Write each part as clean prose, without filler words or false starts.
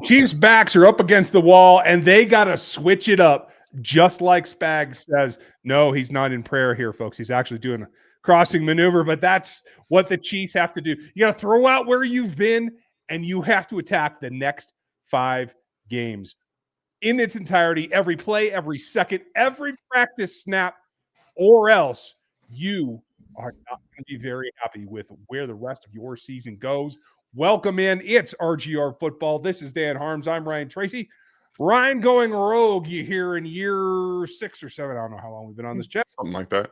Chiefs' backs are up against the wall, and they got to switch it up, just like Spags says. No, he's not in prayer here, folks. He's actually doing a crossing maneuver, but that's what the Chiefs have to do. You got to throw out where you've been, and you have to attack the next 5 games in its entirety, every play, every second, every practice snap, or else you are not going to be very happy with where the rest of your season goes. Welcome in. It's RGR Football. This is Dan Harms. I'm Ryan Tracy. Ryan going rogue, you hear, in year 6 or 7. I don't know how long we've been on this chat. Something like that.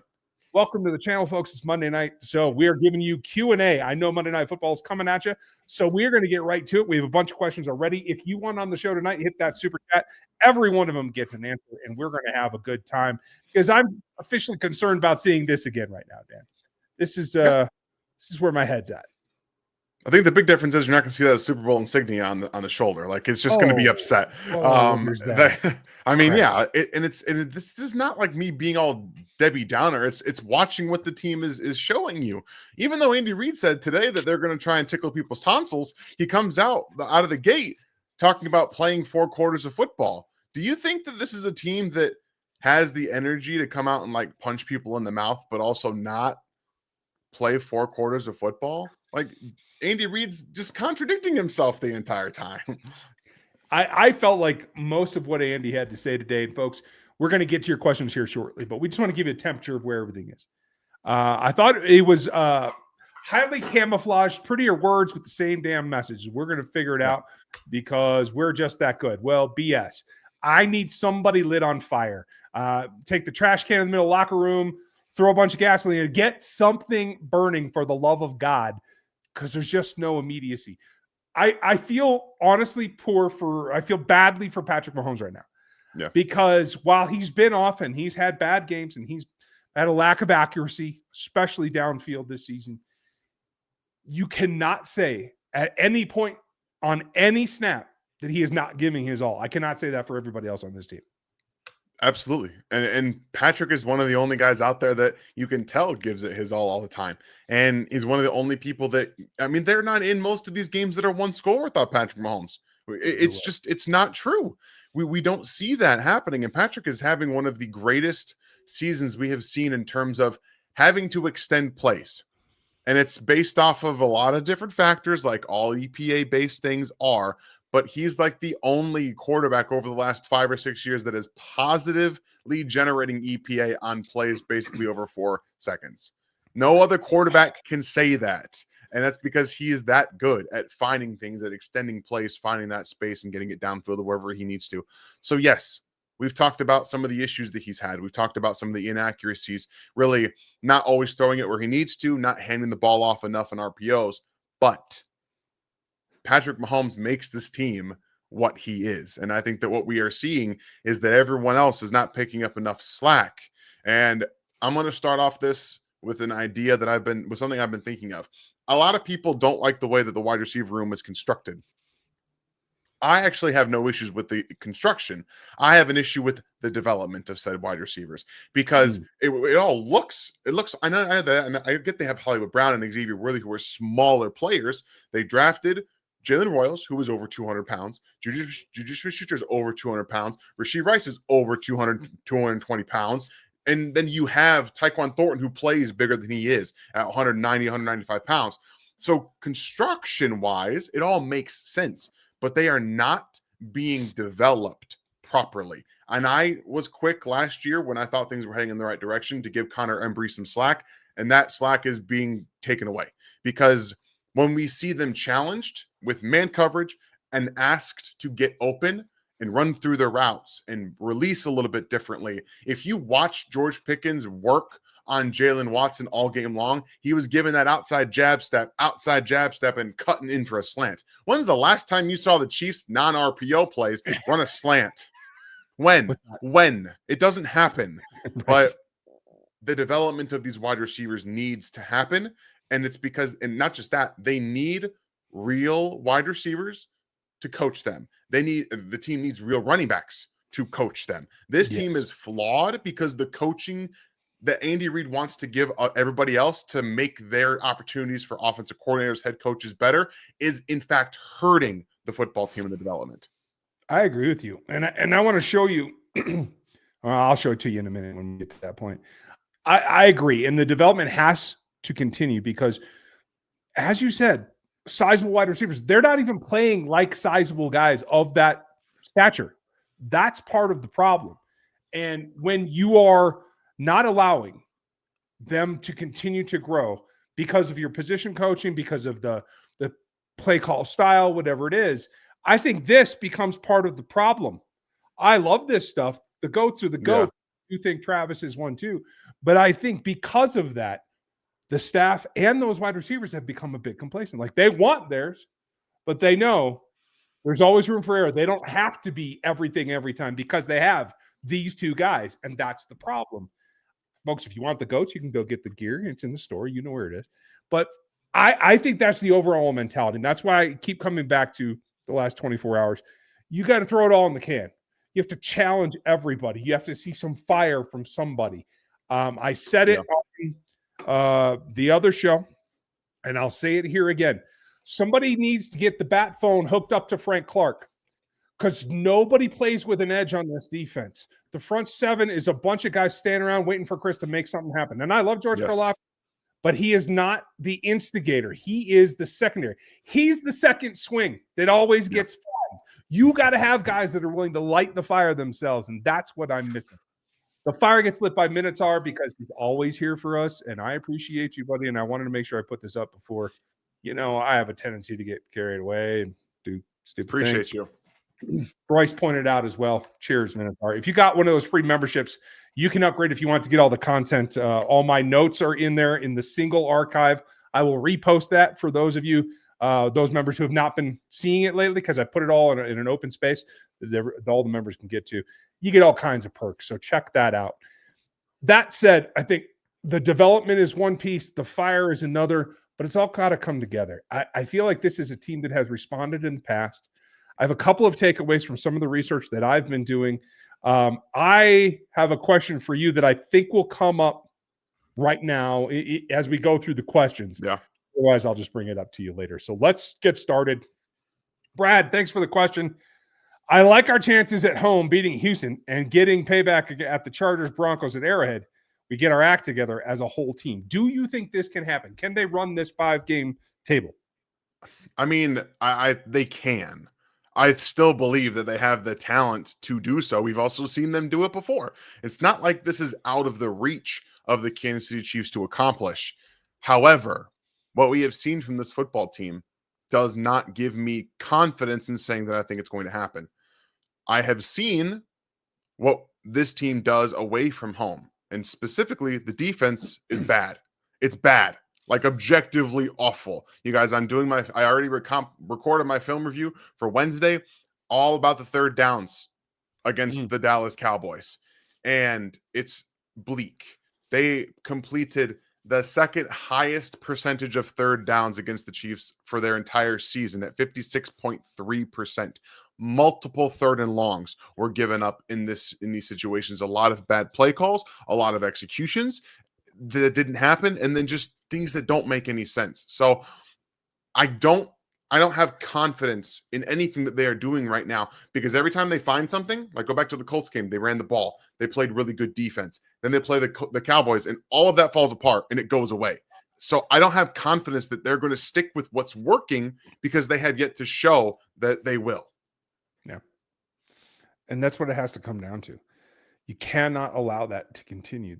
Welcome to the channel, folks. It's Monday night, so we are giving you Q&A. I know Monday Night Football is coming at you, so we're going to get right to it. We have a bunch of questions already. If you want on the show tonight, hit that super chat. Every one of them gets an answer, and we're going to have a good time because I'm officially concerned about seeing this again right now, Dan. This is where my head's at. I think the big difference is you're not going to see that Super Bowl insignia on the shoulder. Like, it's just going to be upset. I mean, yeah, this is not like me being all Debbie Downer. It's watching what the team is showing you. Even though Andy Reid said today that they're going to try and tickle people's tonsils, he comes out of the gate talking about playing 4 quarters of football. Do you think that this is a team that has the energy to come out and like punch people in the mouth, but also not play 4 quarters of football? Like, Andy Reid's just contradicting himself the entire time. I felt like most of what Andy had to say today, and folks, we're going to get to your questions here shortly, but we just want to give you a temperature of where everything is. I thought it was highly camouflaged, prettier words with the same damn message. We're going to figure it out because we're just that good. Well, BS. I need somebody lit on fire. Take the trash can in the middle of the locker room, throw a bunch of gasoline, and get something burning for the love of God, because there's just no immediacy. I feel honestly I feel badly for Patrick Mahomes right now. Yeah. Because while he's been off and he's had bad games and he's had a lack of accuracy, especially downfield this season, you cannot say at any point on any snap that he is not giving his all. I cannot say that for everybody else on this team. Absolutely. And Patrick is one of the only guys out there that you can tell gives it his all the time. And he's one of the only people that, I mean, they're not in most of these games that are 1 score without Patrick Mahomes. It's not true. We don't see that happening. And Patrick is having one of the greatest seasons we have seen in terms of having to extend plays. And it's based off of a lot of different factors, like all EPA based things are. But he's like the only quarterback over the last 5 or 6 years that is positively generating EPA on plays basically over 4 seconds. No other quarterback can say that. And that's because he is that good at finding things, at extending plays, finding that space and getting it downfield wherever he needs to. So yes, we've talked about some of the issues that he's had. We've talked about some of the inaccuracies, really not always throwing it where he needs to, not handing the ball off enough in RPOs. But Patrick Mahomes makes this team what he is. And I think that what we are seeing is that everyone else is not picking up enough slack. And I'm going to start off this with an idea that with something I've been thinking of. A lot of people don't like the way that the wide receiver room is constructed. I actually have no issues with the construction. I have an issue with the development of said wide receivers because it looks, I know that, and I get they have Hollywood Brown and Xavier Worthy, who are smaller players. They drafted Jalen Royals, who was over 200 pounds. Juju Smith-Schuster is over 200 pounds. Rashee Rice is over 220 pounds. And then you have Tyquan Thornton, who plays bigger than he is at 190, 195 pounds. So construction-wise, it all makes sense. But they are not being developed properly. And I was quick last year when I thought things were heading in the right direction to give Connor Embry some slack. And that slack is being taken away because when we see them challenged with man coverage and asked to get open and run through their routes and release a little bit differently, if you watch George Pickens work on Jalen Watson all game long, he was given that outside jab step, and cutting in for a slant. When's the last time you saw the Chiefs non-RPO plays run a slant? When? It doesn't happen. Right. But the development of these wide receivers needs to happen. And it's because, and not just that, they need real wide receivers to coach them. The team needs real running backs to coach them. This team is flawed because the coaching that Andy Reid wants to give everybody else to make their opportunities for offensive coordinators, head coaches better is in fact hurting the football team and the development. I agree with you. And I want to show you, I'll show it to you in a minute when we get to that point. I agree. And the development has to continue because, as you said, sizable wide receivers, they're not even playing like sizable guys of that stature. That's part of the problem. And when you are not allowing them to continue to grow because of your position coaching, because of the play call style, whatever it is, I think this becomes part of the problem. I love this stuff. The GOATs are the GOATs. You think Travis is one too. But I think because of that, the staff and those wide receivers have become a bit complacent. Like they want theirs, but they know there's always room for error. They don't have to be everything every time because they have these two guys, and that's the problem. Folks, if you want the GOATs, you can go get the gear. It's in the store. You know where it is. But I think that's the overall mentality. And that's why I keep coming back to the last 24 hours. You got to throw it all in the can. You have to challenge everybody. You have to see some fire from somebody. I said it on the other show, and I'll say it here again. Somebody needs to get the bat phone hooked up to Frank Clark because nobody plays with an edge on this defense. The front seven is a bunch of guys standing around waiting for Chris to make something happen. And I love George Karlaftis, but he is not the instigator. He is the secondary. He's the second swing that always gets flagged. You got to have guys that are willing to light the fire themselves, and that's what I'm missing. The fire gets lit by Minotaur because he's always here for us, and I appreciate you, buddy, and I wanted to make sure I put this up before, I have a tendency to get carried away and do stupid things. Appreciate you. Bryce pointed out as well. Cheers, Minotaur. If you got one of those free memberships, you can upgrade if you want to get all the content. All my notes are in there in the single archive. I will repost that for those of you, those members who have not been seeing it lately, because I put it all in an open space that all the members can get to. You get all kinds of perks, so check that out. That said, I think the development is one piece, the fire is another, but it's all got to come together. I feel like this is a team that has responded in the past. I have a couple of takeaways from some of the research that I've been doing. I have a question for you that I think will come up right now as we go through the questions. Yeah. Otherwise, I'll just bring it up to you later. So let's get started. Brad, thanks for the question. I like our chances at home beating Houston and getting payback at the Chargers, Broncos, and Arrowhead. We get our act together as a whole team. Do you think this can happen? Can they run this 5-game table? I mean, they can. I still believe that they have the talent to do so. We've also seen them do it before. It's not like this is out of the reach of the Kansas City Chiefs to accomplish. However, what we have seen from this football team does not give me confidence in saying that I think it's going to happen. I have seen what this team does away from home, and specifically the defense is bad. It's bad. Like objectively awful. You guys, I already recorded my film review for Wednesday, all about the third downs against the Dallas Cowboys. And it's bleak. They completed the second highest percentage of third downs against the Chiefs for their entire season at 56.3%. Multiple third and longs were given up in these situations. A lot of bad play calls, a lot of executions that didn't happen, and then just things that don't make any sense. So I don't have confidence in anything that they are doing right now, because every time they find something, like go back to the Colts game, they ran the ball, they played really good defense, then they play the Cowboys, and all of that falls apart and it goes away. So I don't have confidence that they're going to stick with what's working, because they have yet to show that they will. Yeah. And that's what it has to come down to. You cannot allow that to continue.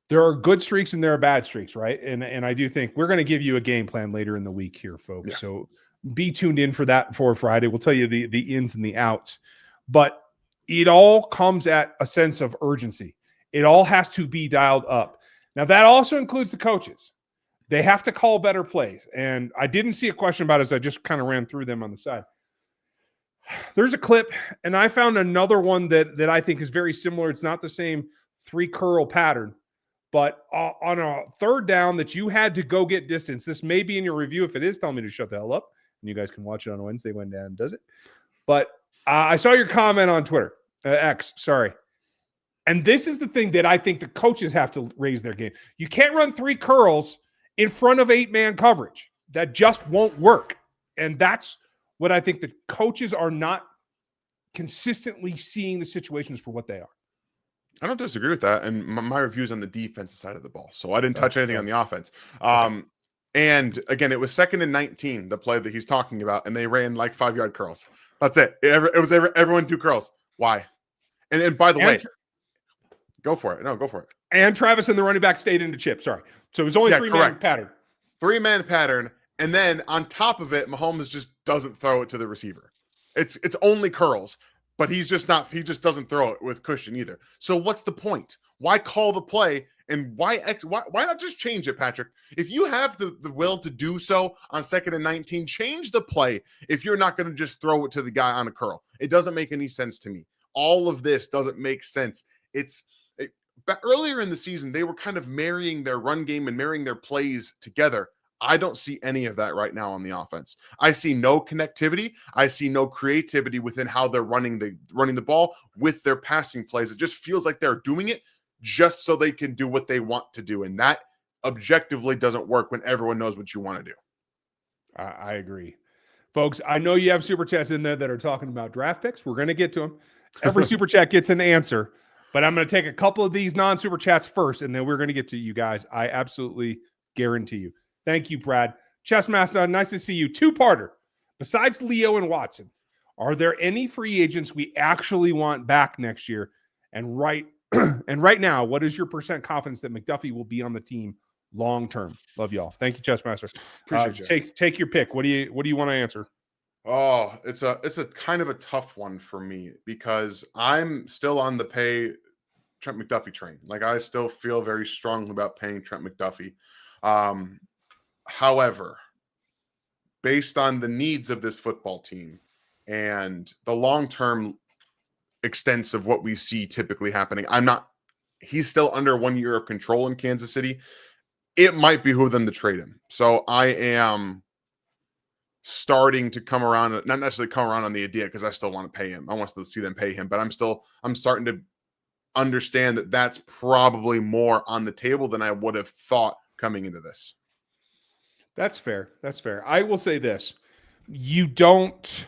There are good streaks and there are bad streaks, right? And I do think we're going to give you a game plan later in the week here, folks. Yeah. So be tuned in for that for Friday. We'll tell you the ins and the outs. But it all comes at a sense of urgency. It all has to be dialed up. Now, that also includes the coaches. They have to call better plays. And I didn't see a question about it, as I just kind of ran through them on the side. There's a clip, and I found another one that I think is very similar. It's not the same 3-curl pattern. But on a third down that you had to go get distance, this may be in your review. If it is, tell me to shut the hell up. And you guys can watch it on Wednesday when Dan does it. But I saw your comment on Twitter. X, sorry. And this is the thing that I think the coaches have to raise their game. You can't run 3 curls in front of 8-man coverage. That just won't work. And that's what I think the coaches are not consistently seeing the situations for what they are. I don't disagree with that. And my review is on the defensive side of the ball. So I didn't touch anything on the offense. And again, it was 2nd and 19, the play that he's talking about, and they ran like 5-yard curls. That's it. Everyone do curls. Why? And by the way, go for it. No, go for it. And Travis and the running back stayed into chip. Sorry. So it was only 3-man pattern. 3-man pattern. And then on top of it, Mahomes just doesn't throw it to the receiver. It's only curls, but he just doesn't throw it with cushion either. So what's the point? Why call the play? And why not just change it, Patrick? If you have the will to do so on 2nd and 19, change the play if you're not going to just throw it to the guy on a curl. It doesn't make any sense to me. All of this doesn't make sense. But earlier in the season, they were kind of marrying their run game and marrying their plays together. I don't see any of that right now on the offense. I see no connectivity. I see no creativity within how they're running the ball with their passing plays. It just feels like they're doing it just so they can do what they want to do. And that objectively doesn't work when everyone knows what you want to do. I agree. Folks, I know you have super chats in there that are talking about draft picks. We're going to get to them. Every super chat gets an answer, but I'm going to take a couple of these non-super chats first, and then we're going to get to you guys. I absolutely guarantee you. Thank you, Brad. Chessmaster, nice to see you. Two-parter. Besides Leo and Watson, are there any free agents we actually want back next year? And right now, what is your percent confidence that McDuffie will be on the team long term? Love y'all. Thank you, Chessmaster. Appreciate you. Take your pick. What do you want to answer? Oh, it's a kind of a tough one for me because I'm still on the pay Trent McDuffie train. Like, I still feel very strongly about paying Trent McDuffie. However, based on the needs of this football team and the long-term extents of what we see typically happening, he's still under 1 year of control in Kansas City. It might behoove them to trade him. So I am starting to come around, not necessarily come around on the idea because I still want to pay him. I want to see them pay him, but I'm starting to understand that that's probably more on the table than I would have thought coming into this. That's fair. That's fair. I will say this. You don't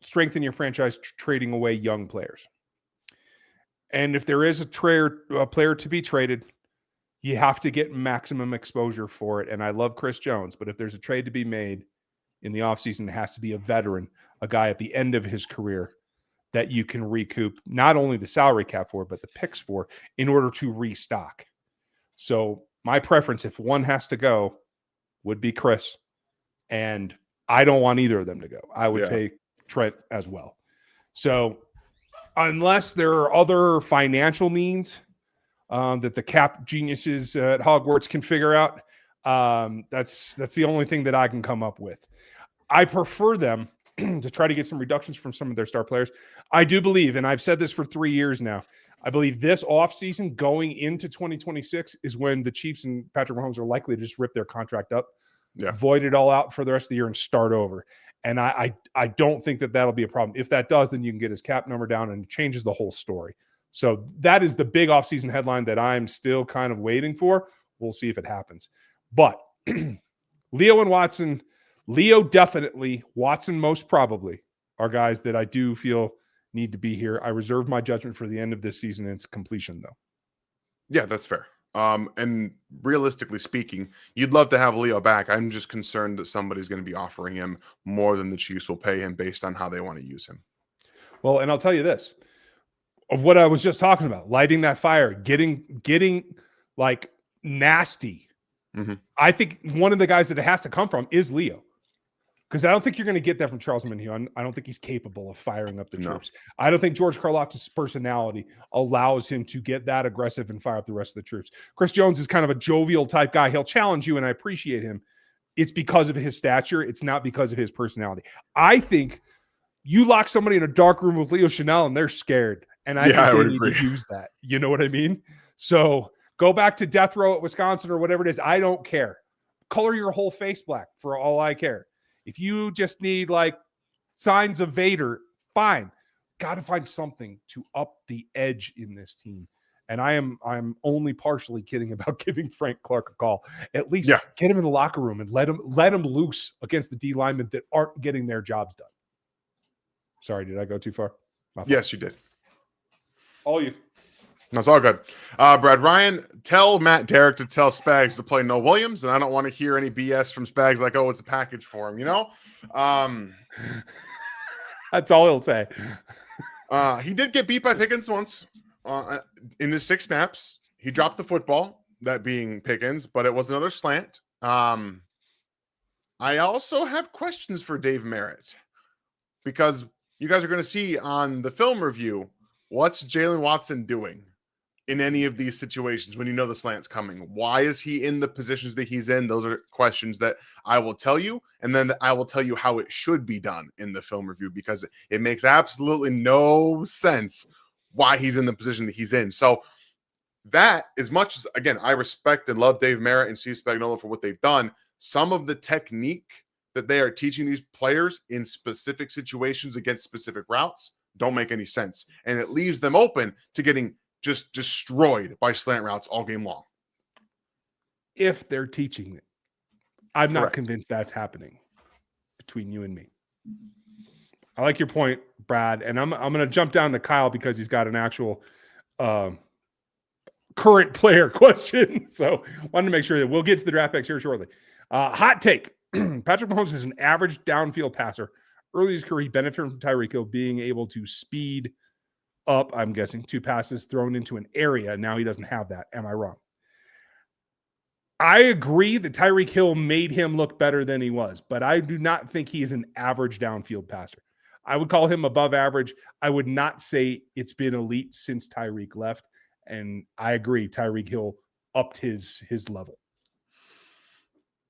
strengthen your franchise trading away young players. And if there is a player to be traded, you have to get maximum exposure for it. And I love Chris Jones, but if there's a trade to be made in the offseason, it has to be a veteran, a guy at the end of his career that you can recoup not only the salary cap for, but the picks for in order to restock. So my preference, if one has to go, would be Chris. And I don't want either of them to go. I would pay Trent as well. So unless there are other financial means that the cap geniuses at Hogwarts can figure out, that's the only thing that I can come up with. I prefer them to try to get some reductions from some of their star players. I do believe, and I've said this for 3 years now, I believe this offseason going into 2026 is when the Chiefs and Patrick Mahomes are likely to just rip their contract up, void it all out for the rest of the year and start over. And I don't think that that'll be a problem. If that does, then you can get his cap number down and it changes the whole story. So that is the big offseason headline that I'm still kind of waiting for. We'll see if it happens. But Leo and Watson, Leo definitely, Watson most probably, are guys that I do feel need to be here. I reserve my judgment for the end of this season and its completion, though. Yeah, that's fair. And realistically speaking, you'd love to have Leo back. I'm just concerned that somebody's going to be offering him more than the Chiefs will pay him based on how they want to use him. Well, and I'll tell you this, of what I was just talking about, lighting that fire, getting like nasty. Mm-hmm. I think one of the guys that it has to come from is Leo. Because I don't think you're going to get that from Charles Minhue. I don't think he's capable of firing up the troops. I don't think George Karlaftis' personality allows him to get that aggressive and fire up the rest of the troops. Chris Jones is kind of a jovial type guy. He'll challenge you, and I appreciate him. It's because of his stature. It's not because of his personality. I think you lock somebody in a dark room with Leo Chanel, and they're scared. And I think they need to use that. You know what I mean? So go back to death row at Wisconsin or whatever it is. I don't care. Color your whole face black for all I care. If you just need like signs of Vader, fine. Got to find something to up the edge in this team. And I'm only partially kidding about giving Frank Clark a call. At least Yeah. get him in the locker room and let him loose against the D linemen that aren't getting their jobs done. Sorry, did I go too far? Yes, you did. All you. That's all good. Brad Ryan, tell Matt Derrick to tell Spags to play No Williams, and I don't want to hear any BS from Spags like, oh, it's a package for him, That's all he'll say. He did get beat by Pickens once in his 6 snaps. He dropped the football, that being Pickens, but it was another slant. I also have questions for Dave Merritt because you guys are going to see on the film review, what's Jalen Watson doing in any of these situations when you know the slant's coming? Why is he in the positions that he's in? Those are questions that I will tell you, and then I will tell you how it should be done in the film review because it makes absolutely no sense why he's in the position that he's in. So that, as much as, again, I respect and love Dave Merritt and Steve Spagnuolo for what they've done, some of the technique that they are teaching these players in specific situations against specific routes don't make any sense. And it leaves them open to getting just destroyed by slant routes all game long. If they're teaching it. I'm not Correct. convinced that's happening between you and me. I like your point, Brad, and I'm going to jump down to Kyle because he's got an actual current player question. So wanted to make sure that we'll get to the draft picks here shortly. Hot take. Patrick Mahomes is an average downfield passer. Early in his career, he benefited from Tyreek Hill being able to speed up, I'm guessing, 2 passes thrown into an area. Now he doesn't have that. Am I wrong? I agree that Tyreek Hill made him look better than he was, but I do not think he is an average downfield passer. I would call him above average. I would not say it's been elite since Tyreek left. And I agree, Tyreek Hill upped his level.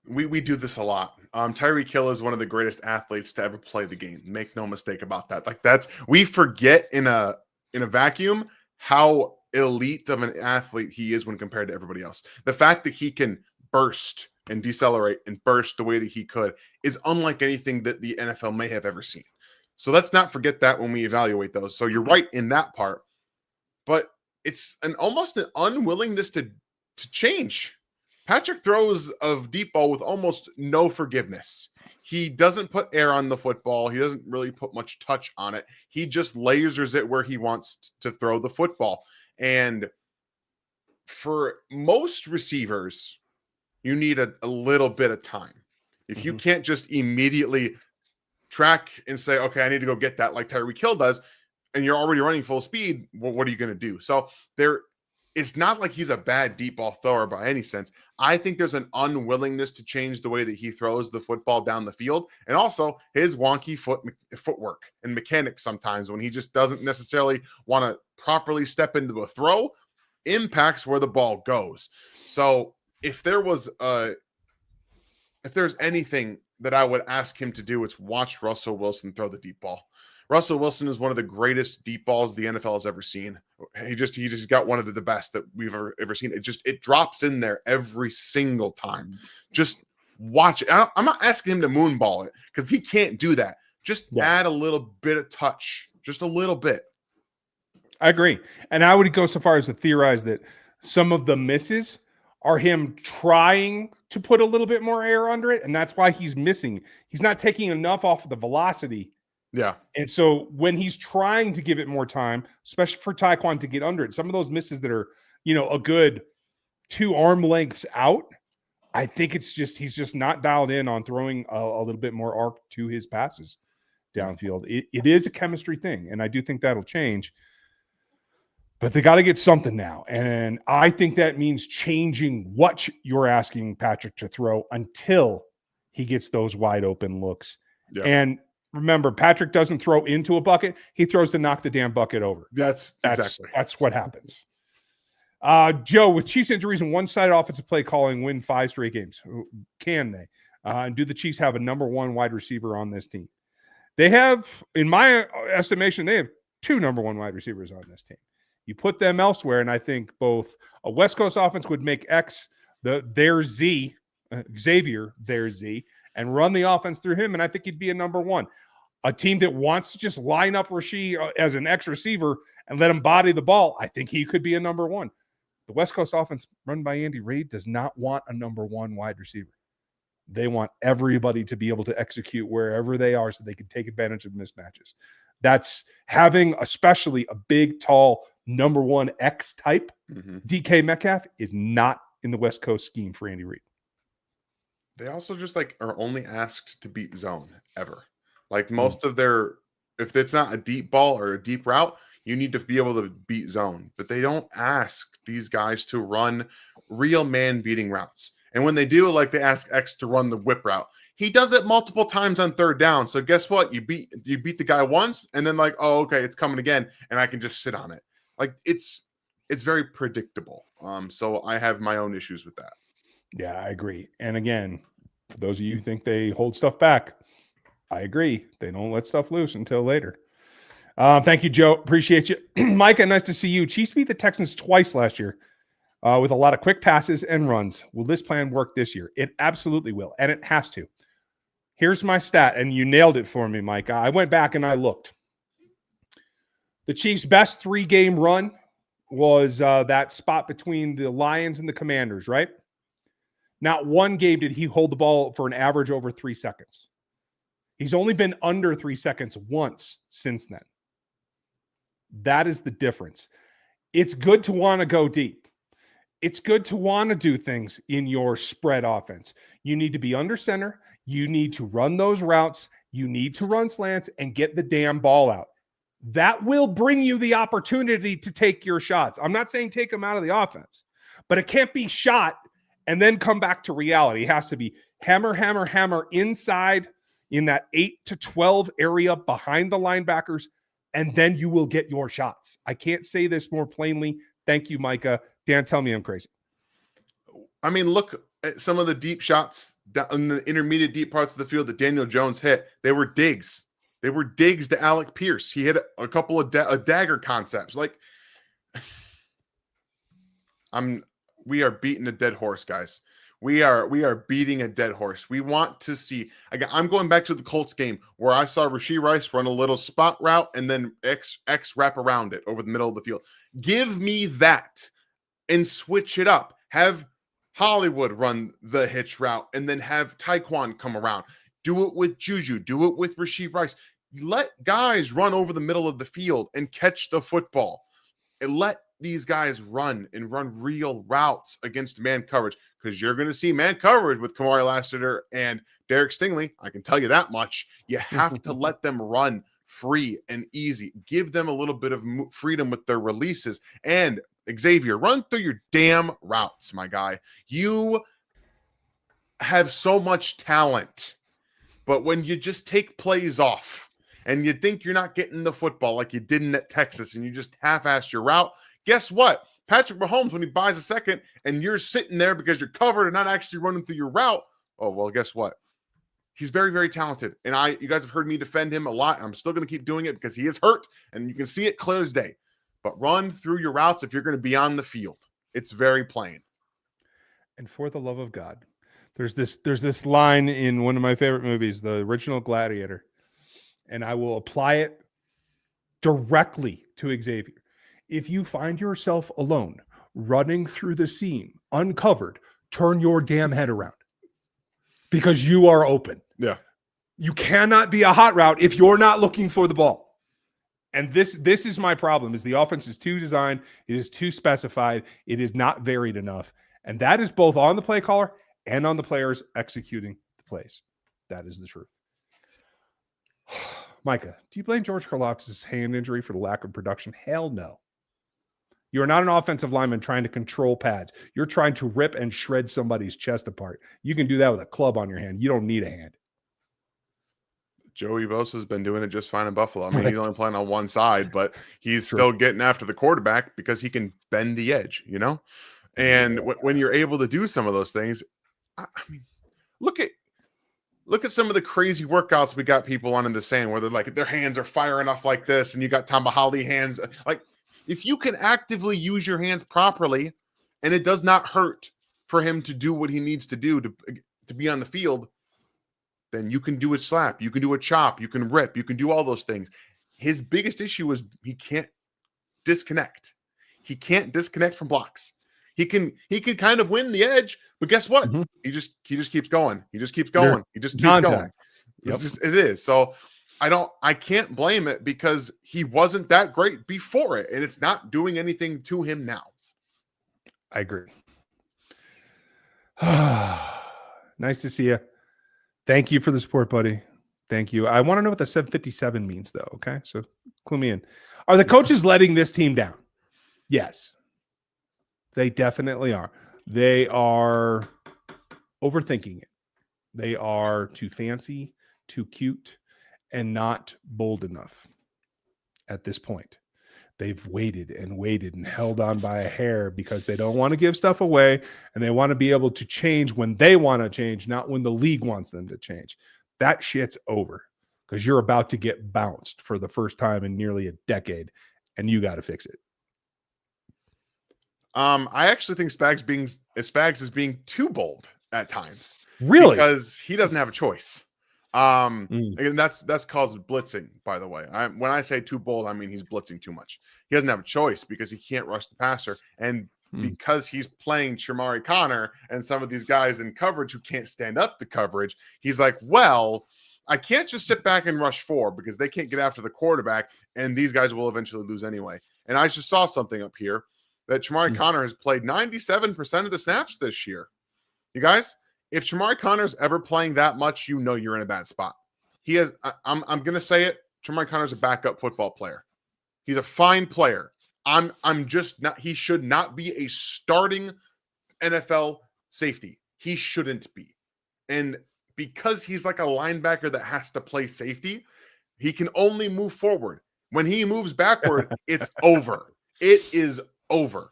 We do this a lot. Tyreek Hill is one of the greatest athletes to ever play the game. Make no mistake about that. Like we forget in a vacuum how elite of an athlete he is when compared to everybody else. The fact that he can burst and decelerate and burst the way that he could is unlike anything that the NFL may have ever seen. So let's not forget that when we evaluate those. So you're right in that part, but it's almost an unwillingness to change. Patrick throws a deep ball with almost no forgiveness. He doesn't put air on the football. He doesn't really put much touch on it. He just lasers it where he wants to throw the football. And for most receivers, you need a little bit of time. If you can't just immediately track and say, okay, I need to go get that like Tyreek Hill does, and you're already running full speed, well, what are you going to do? So it's not like he's a bad deep ball thrower by any sense. I think there's an unwillingness to change the way that he throws the football down the field. And also his wonky footwork and mechanics sometimes when he just doesn't necessarily want to properly step into a throw impacts where the ball goes. So if there's anything that I would ask him to do, it's watch Russell Wilson throw the deep ball. Russell Wilson is one of the greatest deep balls the NFL has ever seen. He just got one of the best that we've ever seen. It drops in there every single time. Just watch it. I'm not asking him to moonball it because he can't do that. Just add a little bit of touch, just a little bit. I agree. And I would go so far as to theorize that some of the misses are him trying to put a little bit more air under it. And that's why he's missing. He's not taking enough off of the velocity. Yeah. And so when he's trying to give it more time, especially for Tyquan to get under it, some of those misses that are, a good 2 arm lengths out, I think it's just, he's just not dialed in on throwing a little bit more arc to his passes downfield. It is a chemistry thing. And I do think that'll change, but they got to get something now. And I think that means changing what you're asking Patrick to throw until he gets those wide open looks. Yeah. And remember, Patrick doesn't throw into a bucket. He throws to knock the damn bucket over. That's what happens. Joe, with Chiefs injuries and one-sided offensive play calling win 5 straight games, can they? And do the Chiefs have a number 1 wide receiver on this team? They have, in my estimation, they have 2 number 1 wide receivers on this team. You put them elsewhere, and I think both a West Coast offense would make their Z, Xavier, their Z, and run the offense through him, and I think he'd be a number 1. A team that wants to just line up Rasheed as an X receiver and let him body the ball, I think he could be a number 1. The West Coast offense run by Andy Reid does not want a number one wide receiver. They want everybody to be able to execute wherever they are so they can take advantage of mismatches. That's having especially a big, tall, number one X type. DK Metcalf is not in the West Coast scheme for Andy Reid. They also just like are only asked to beat zone ever. Like most of their, if it's not a deep ball or a deep route, you need to be able to beat zone. But they don't ask these guys to run real man beating routes. And when they do, like they ask X to run the whip route. He does it multiple times on third down. So guess what? You beat the guy once, and then like, oh, okay, it's coming again, and I can just sit on it. Like it's very predictable. So I have my own issues with that. Yeah, I agree. And again, for those of you who think they hold stuff back, I agree. They don't let stuff loose until later. Thank you, Joe. Appreciate you. Micah, nice to see you. Chiefs beat the Texans twice last year with a lot of quick passes and runs. Will this plan work this year? It absolutely will, and it has to. Here's my stat, and you nailed it for me, Micah. I went back and I looked. The Chiefs' best 3-game run was that spot between the Lions and the Commanders, right? Not one game did he hold the ball for an average over 3 seconds. He's only been under 3 seconds once since then. That is the difference. It's good to want to go deep. It's good to want to do things in your spread offense. You need to be under center. You need to run those routes. You need to run slants and get the damn ball out. That will bring you the opportunity to take your shots. I'm not saying take them out of the offense, but it can't be shot and then come back to reality. It has to be hammer, hammer, hammer inside in that 8 to 12 area behind the linebackers, and then you will get your shots. I can't say this more plainly. Thank you, Micah. Dan, tell me I'm crazy. I mean, look at some of the deep shots in the intermediate deep parts of the field that Daniel Jones hit. They were digs. They were digs to Alec Pierce. He hit a couple of dagger concepts. Like, we are beating a dead horse, guys. We are beating a dead horse. We want to see. Again, I'm going back to the Colts game where I saw Rashee Rice run a little spot route and then X wrap around it over the middle of the field. Give me that and switch it up. Have Hollywood run the hitch route and then have Tyquan come around. Do it with Juju. Do it with Rashee Rice. Let guys run over the middle of the field and catch the football. And let these guys run and run real routes against man coverage, because you're going to see man coverage with Kamari Lassiter and Derek Stingley. I can tell you that much. You have to let them run free and easy. Give them a little bit of freedom with their releases. And Xavier, run through your damn routes, my guy. You have so much talent, but when you just take plays off and you think you're not getting the football like you didn't at Texas and you just half-ass your route, guess what? Patrick Mahomes, when he buys a second and you're sitting there because you're covered and not actually running through your route, oh, well, guess what? He's very, very talented. And you guys have heard me defend him a lot. I'm still going to keep doing it because he is hurt and you can see it clear as day. But run through your routes if you're going to be on the field. It's very plain. And for the love of God, there's this line in one of my favorite movies, the original Gladiator, and I will apply it directly to Xavier. If you find yourself alone, running through the seam, uncovered, turn your damn head around because you are open. Yeah. You cannot be a hot route if you're not looking for the ball. And this is my problem, is the offense is too designed. It is too specified. It is not varied enough. And that is both on the play caller and on the players executing the plays. That is the truth. Micah, do you blame George Karlaftis' hand injury for the lack of production? Hell no. You are not an offensive lineman trying to control pads. You're trying to rip and shred somebody's chest apart. You can do that with a club on your hand. You don't need a hand. Joey Bosa's been doing it just fine in Buffalo. I mean, he's only playing on one side, but he's still getting after the quarterback because he can bend the edge, you know? And when you're able to do some of those things, I mean, look at some of the crazy workouts we got people on in the sand where they're like, their hands are firing off like this, and you got Tom Bahali hands. Like, if you can actively use your hands properly and it does not hurt for him to do what he needs to do to be on the field, then you can do a slap, you can do a chop, you can rip, you can do all those things. His biggest issue is he can't disconnect. He can't disconnect from blocks. He can kind of win the edge, but guess what? Mhm. He just keeps going. He just keeps They're going. He just keeps going. contact. It's Yep. just it is. So I can't blame it because he wasn't that great before it, and it's not doing anything to him now. I agree. Nice to see you. Thank you for the support, buddy. Thank you. I want to know what the 757 means, though. Okay. So clue me in. Are the coaches letting this team down? Yes. They definitely are. They are overthinking it. They are too fancy, too cute, and not bold enough at this point. They've waited and held on by a hair because they don't want to give stuff away and they want to be able to change when they want to change, not when the league wants them to change. That shit's over because you're about to get bounced for the first time in nearly a decade and you got to fix it. I actually think Spags is being too bold at times. Really? Because he doesn't have a choice. And that's called blitzing, by the way. When I say too bold, I mean he's blitzing too much. He doesn't have a choice because he can't rush the passer. And because he's playing Shamari Connor and some of these guys in coverage who can't stand up to coverage, he's like, well, I can't just sit back and rush 4 because they can't get after the quarterback, and these guys will eventually lose anyway. And I just saw something up here that Shamari Connor has played 97% of the snaps this year. You guys, if Shamari Connor's ever playing that much, you know you're in a bad spot. He has. I'm going to say it. Shamari Connor's a backup football player. He's a fine player. I'm just not. He should not be a starting NFL safety. He shouldn't be. And because he's like a linebacker that has to play safety, he can only move forward. When he moves backward, it's over. It is over.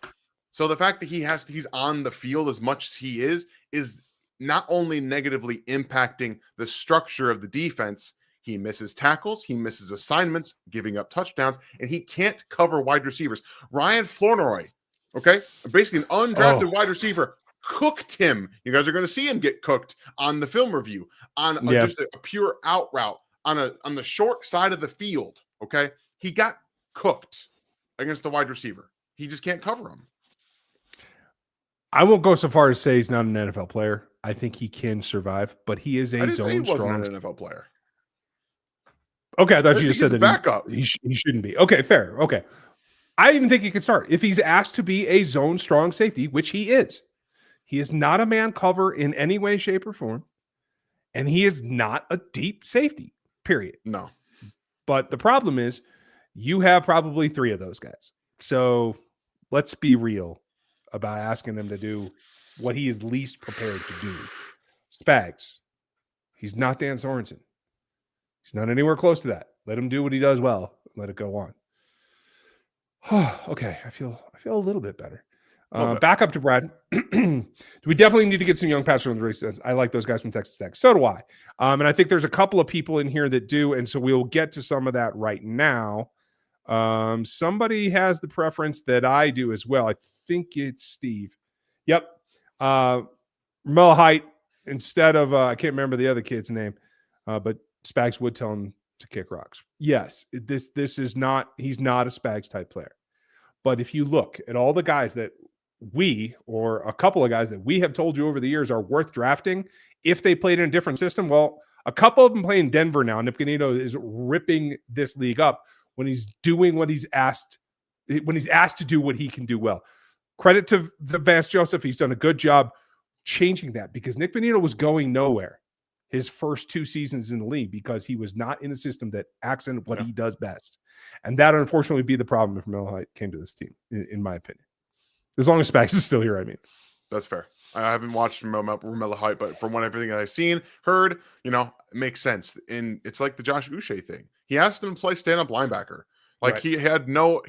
So the fact that he's on the field as much as he is not only negatively impacting the structure of the defense, he misses tackles, he misses assignments, giving up touchdowns, and he can't cover wide receivers. Ryan Flournoy, okay, basically an undrafted wide receiver, cooked him. You guys are going to see him get cooked on the film review on just a pure out route on the short side of the field. Okay, he got cooked against the wide receiver. He just can't cover him. I won't go so far as say he's not an NFL player. I think he can survive, but he is a I didn't say he zone wasn't strong. an NFL player. Okay, I thought you just said that backup. He shouldn't be. Okay, fair. Okay. I even think he could start. If he's asked to be a zone strong safety, which he is not a man cover in any way, shape, or form. And he is not a deep safety, period. No. But the problem is you have probably 3 of those guys. So let's be real about asking him to do what he is least prepared to do. Spags. He's not Dan Sorensen. He's not anywhere close to that. Let him do what he does well. Let it go on. Okay, I feel a little bit better. Back up to Brad. We definitely need to get some young passers on the race. I like those guys from Texas Tech. So do I. And I think there's a couple of people in here that do. And so we'll get to some of that right now. Somebody has the preference that I do as well. I think it's Steve. Yep. Mel Height instead of I can't remember the other kid's name, but Spags would tell him to kick rocks. Yes, this is not. He's not a Spags type player. But if you look at all the guys that we or a couple of guys that we have told you over the years are worth drafting if they played in a different system, well, a couple of them play in Denver now. Nick Bonito is ripping this league up when he's doing what he's asked, when he's asked to do what he can do well. Credit to Vance Joseph. He's done a good job changing that because Nick Bonito was going nowhere his first 2 seasons in the league because he was not in a system that accented what he does best. And that unfortunately would be the problem if Mel Height came to this team, in my opinion. As long as Spags is still here, I mean. That's fair. I haven't watched Romello Height, but from everything I've seen, heard, it makes sense. And it's like the Josh Uche thing. He asked him to play stand-up linebacker. Like he had no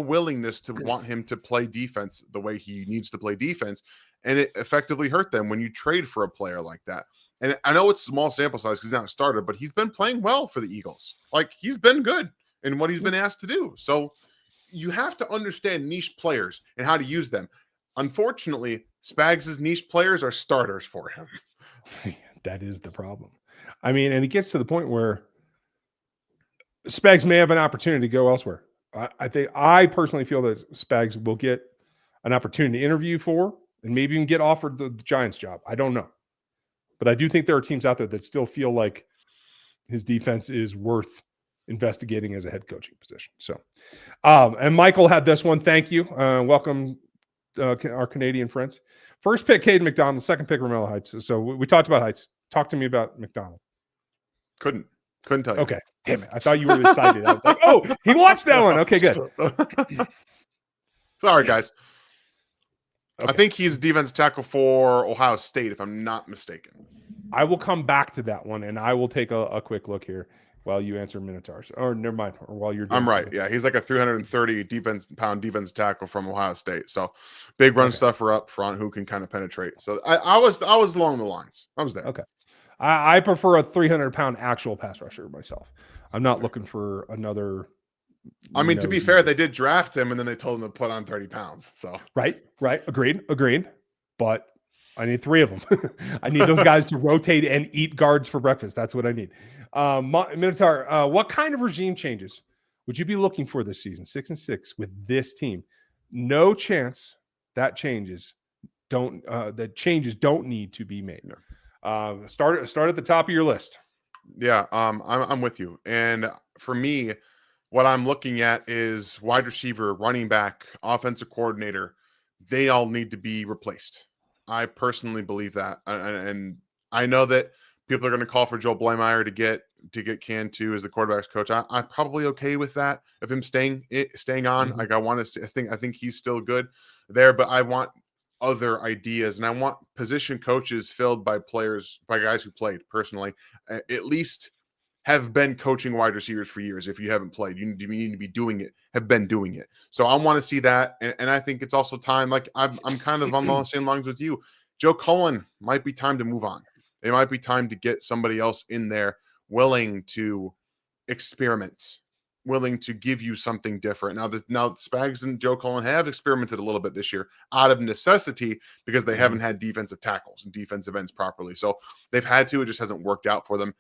willingness to want him to play defense the way he needs to play defense. And it effectively hurt them when you trade for a player like that. And I know it's small sample size because he's not a starter, but he's been playing well for the Eagles. Like he's been good in what he's been asked to do. So you have to understand niche players and how to use them. Unfortunately, Spags' niche players are starters for him. That is the problem. I mean, and it gets to the point where Spags may have an opportunity to go elsewhere. I personally feel that Spags will get an opportunity to interview for and maybe even get offered the Giants job. I don't know. But I do think there are teams out there that still feel like his defense is worth investigating as a head coaching position. So, and Michael had this one. Thank you. Welcome, our Canadian friends. First pick, Caden McDonald. Second pick, Romello Heights. So we talked about Heights. Talk to me about McDonald. Couldn't tell you. Okay. Damn it. I thought you were excited. I was like, oh, he watched that one. Okay, good. Sorry, guys. Okay. I think he's defensive tackle for Ohio State, if I'm not mistaken. I will come back to that one, and I will take a quick look here while you answer Minotaurs. Or never mind, or while you're doing I'm right. something. Yeah, he's like a 330-pound defensive tackle from Ohio State. So big run stuffer up front who can kind of penetrate. So I was along the lines. I was there. Okay. I prefer a 300-pound actual pass rusher myself. I'm not looking for another. I mean, to be fair, they did draft him, and then they told him to put on 30 pounds. So right. Agreed. But I need 3 of them. I need those guys to rotate and eat guards for breakfast. That's what I need. Minotaur, what kind of regime changes would you be looking for this season? 6-6 with this team. No chance that changes don't need to be made. No. Start at the top of your list. Yeah, I'm with you. And for me, what I'm looking at is wide receiver, running back, offensive coordinator. They all need to be replaced. I personally believe that, and I know that people are going to call for Joe Blymeyer to get Cantu as the quarterback's coach. I'm probably okay with that of him staying on. Mm-hmm. Like I think he's still good there, but I want other ideas, and I want position coaches filled by guys who played personally, at least have been coaching wide receivers for years. If you haven't played, you need to be doing it, have been doing it. So I want to see that. And I think it's also time, like I'm kind of on the same lines with you. Joe Cullen might be time to move on. It might be time to get somebody else in there willing to experiment, willing to give you something different. Now Spags and Joe Cullen have experimented a little bit this year out of necessity because they haven't had defensive tackles and defensive ends properly. So they've had to, it just hasn't worked out for them.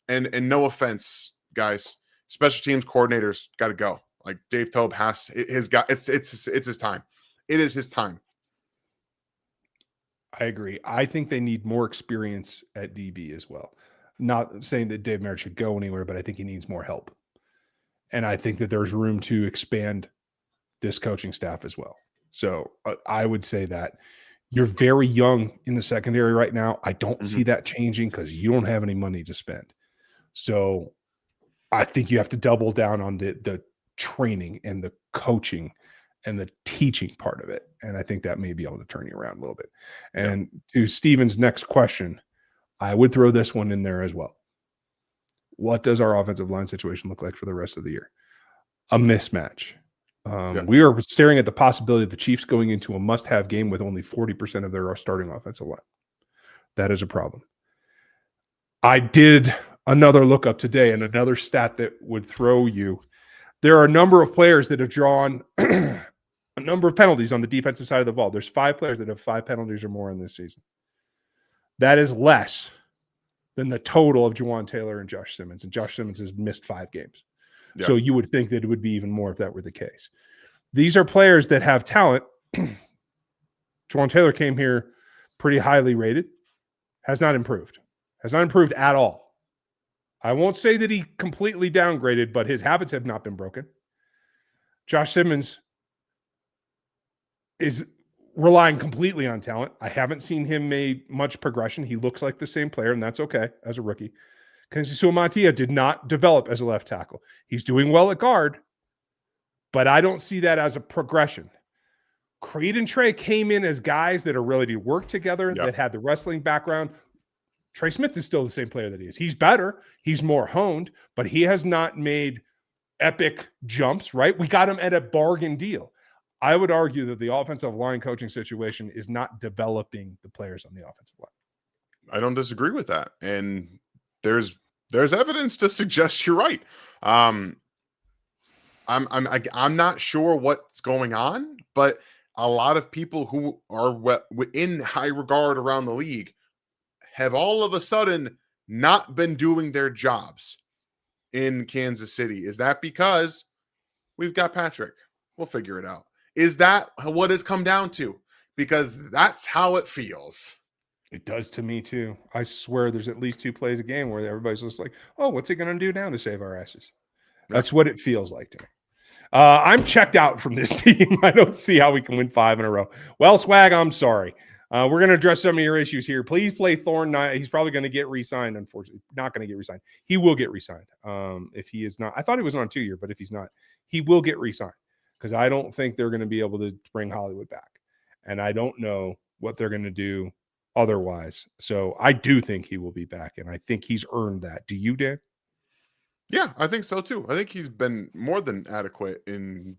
And no offense, guys, special teams coordinators got to go. Like Dave Tobe it's his time. It is his time. I agree. I think they need more experience at DB as well. Not saying that Dave Merritt should go anywhere, but I think he needs more help. And I think that there's room to expand this coaching staff as well. So I would say that you're very young in the secondary right now. I don't see that changing because you don't have any money to spend. So I think you have to double down on the training and the coaching and the teaching part of it. And I think that may be able to turn you around a little bit. And to Steven's next question, I would throw this one in there as well. What does our offensive line situation look like for the rest of the year? A mismatch. We are staring at the possibility of the Chiefs going into a must-have game with only 40% of their starting offensive line. That is a problem. I did another look up today and another stat that would throw you. There are a number of players that have drawn a number of penalties on the defensive side of the ball. There's 5 players that have 5 penalties or more in this season. That is less than the total of Juwan Taylor and Josh Simmons. And Josh Simmons has missed 5 games. Yeah. So you would think that it would be even more if that were the case. These are players that have talent. Juwan Taylor came here pretty highly rated. Has not improved. Has not improved at all. I won't say that he completely downgraded, but his habits have not been broken. Josh Simmons is relying completely on talent. I haven't seen him make much progression. He looks like the same player, and that's okay as a rookie. Kenzie Suamantia did not develop as a left tackle. He's doing well at guard, but I don't see that as a progression. Creed and Trey came in as guys that are ready to work together, that had the wrestling background. Trey Smith is still the same player that he is. He's better. He's more honed, but he has not made epic jumps, right? We got him at a bargain deal. I would argue that the offensive line coaching situation is not developing the players on the offensive line. I don't disagree with that. And there's evidence to suggest you're right. I'm not sure what's going on, but a lot of people who are in high regard around the league have all of a sudden not been doing their jobs in Kansas City. Is that because we've got Patrick? We'll figure it out. Is that what it's come down to? Because that's how it feels. It does to me too. I swear there's at least 2 plays a game where everybody's just like, oh, what's he going to do now to save our asses? Yeah. That's what it feels like to me. I'm checked out from this team. I don't see how we can win 5 in a row. Well, Swag, I'm sorry. We're going to address some of your issues here. Please play Thorne. He's probably going to get re-signed, unfortunately. Not going to get re-signed. He will get re-signed. If he is not, I thought he was on 2-year, but if he's not, he will get re-signed because I don't think they're going to be able to bring Hollywood back. And I don't know what they're going to do otherwise. So I do think he will be back, and I think he's earned that. Do you, Dan? Yeah, I think so too. I think he's been more than adequate in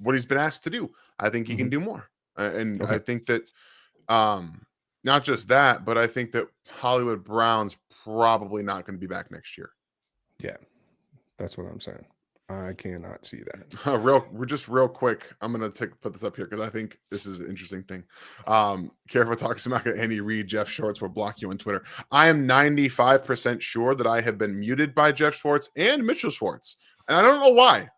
what he's been asked to do. I think he can do more. And Okay. I think that not just that, but I think that Hollywood Brown's probably not going to be back next year. Yeah, that's what I'm saying. I cannot see that. Real quick. I'm gonna put this up here because I think this is an interesting thing. Careful talk smack at Andy Reid. Jeff Schwartz will block you on Twitter. I am 95% sure that I have been muted by Jeff Schwartz and Mitchell Schwartz, and I don't know why.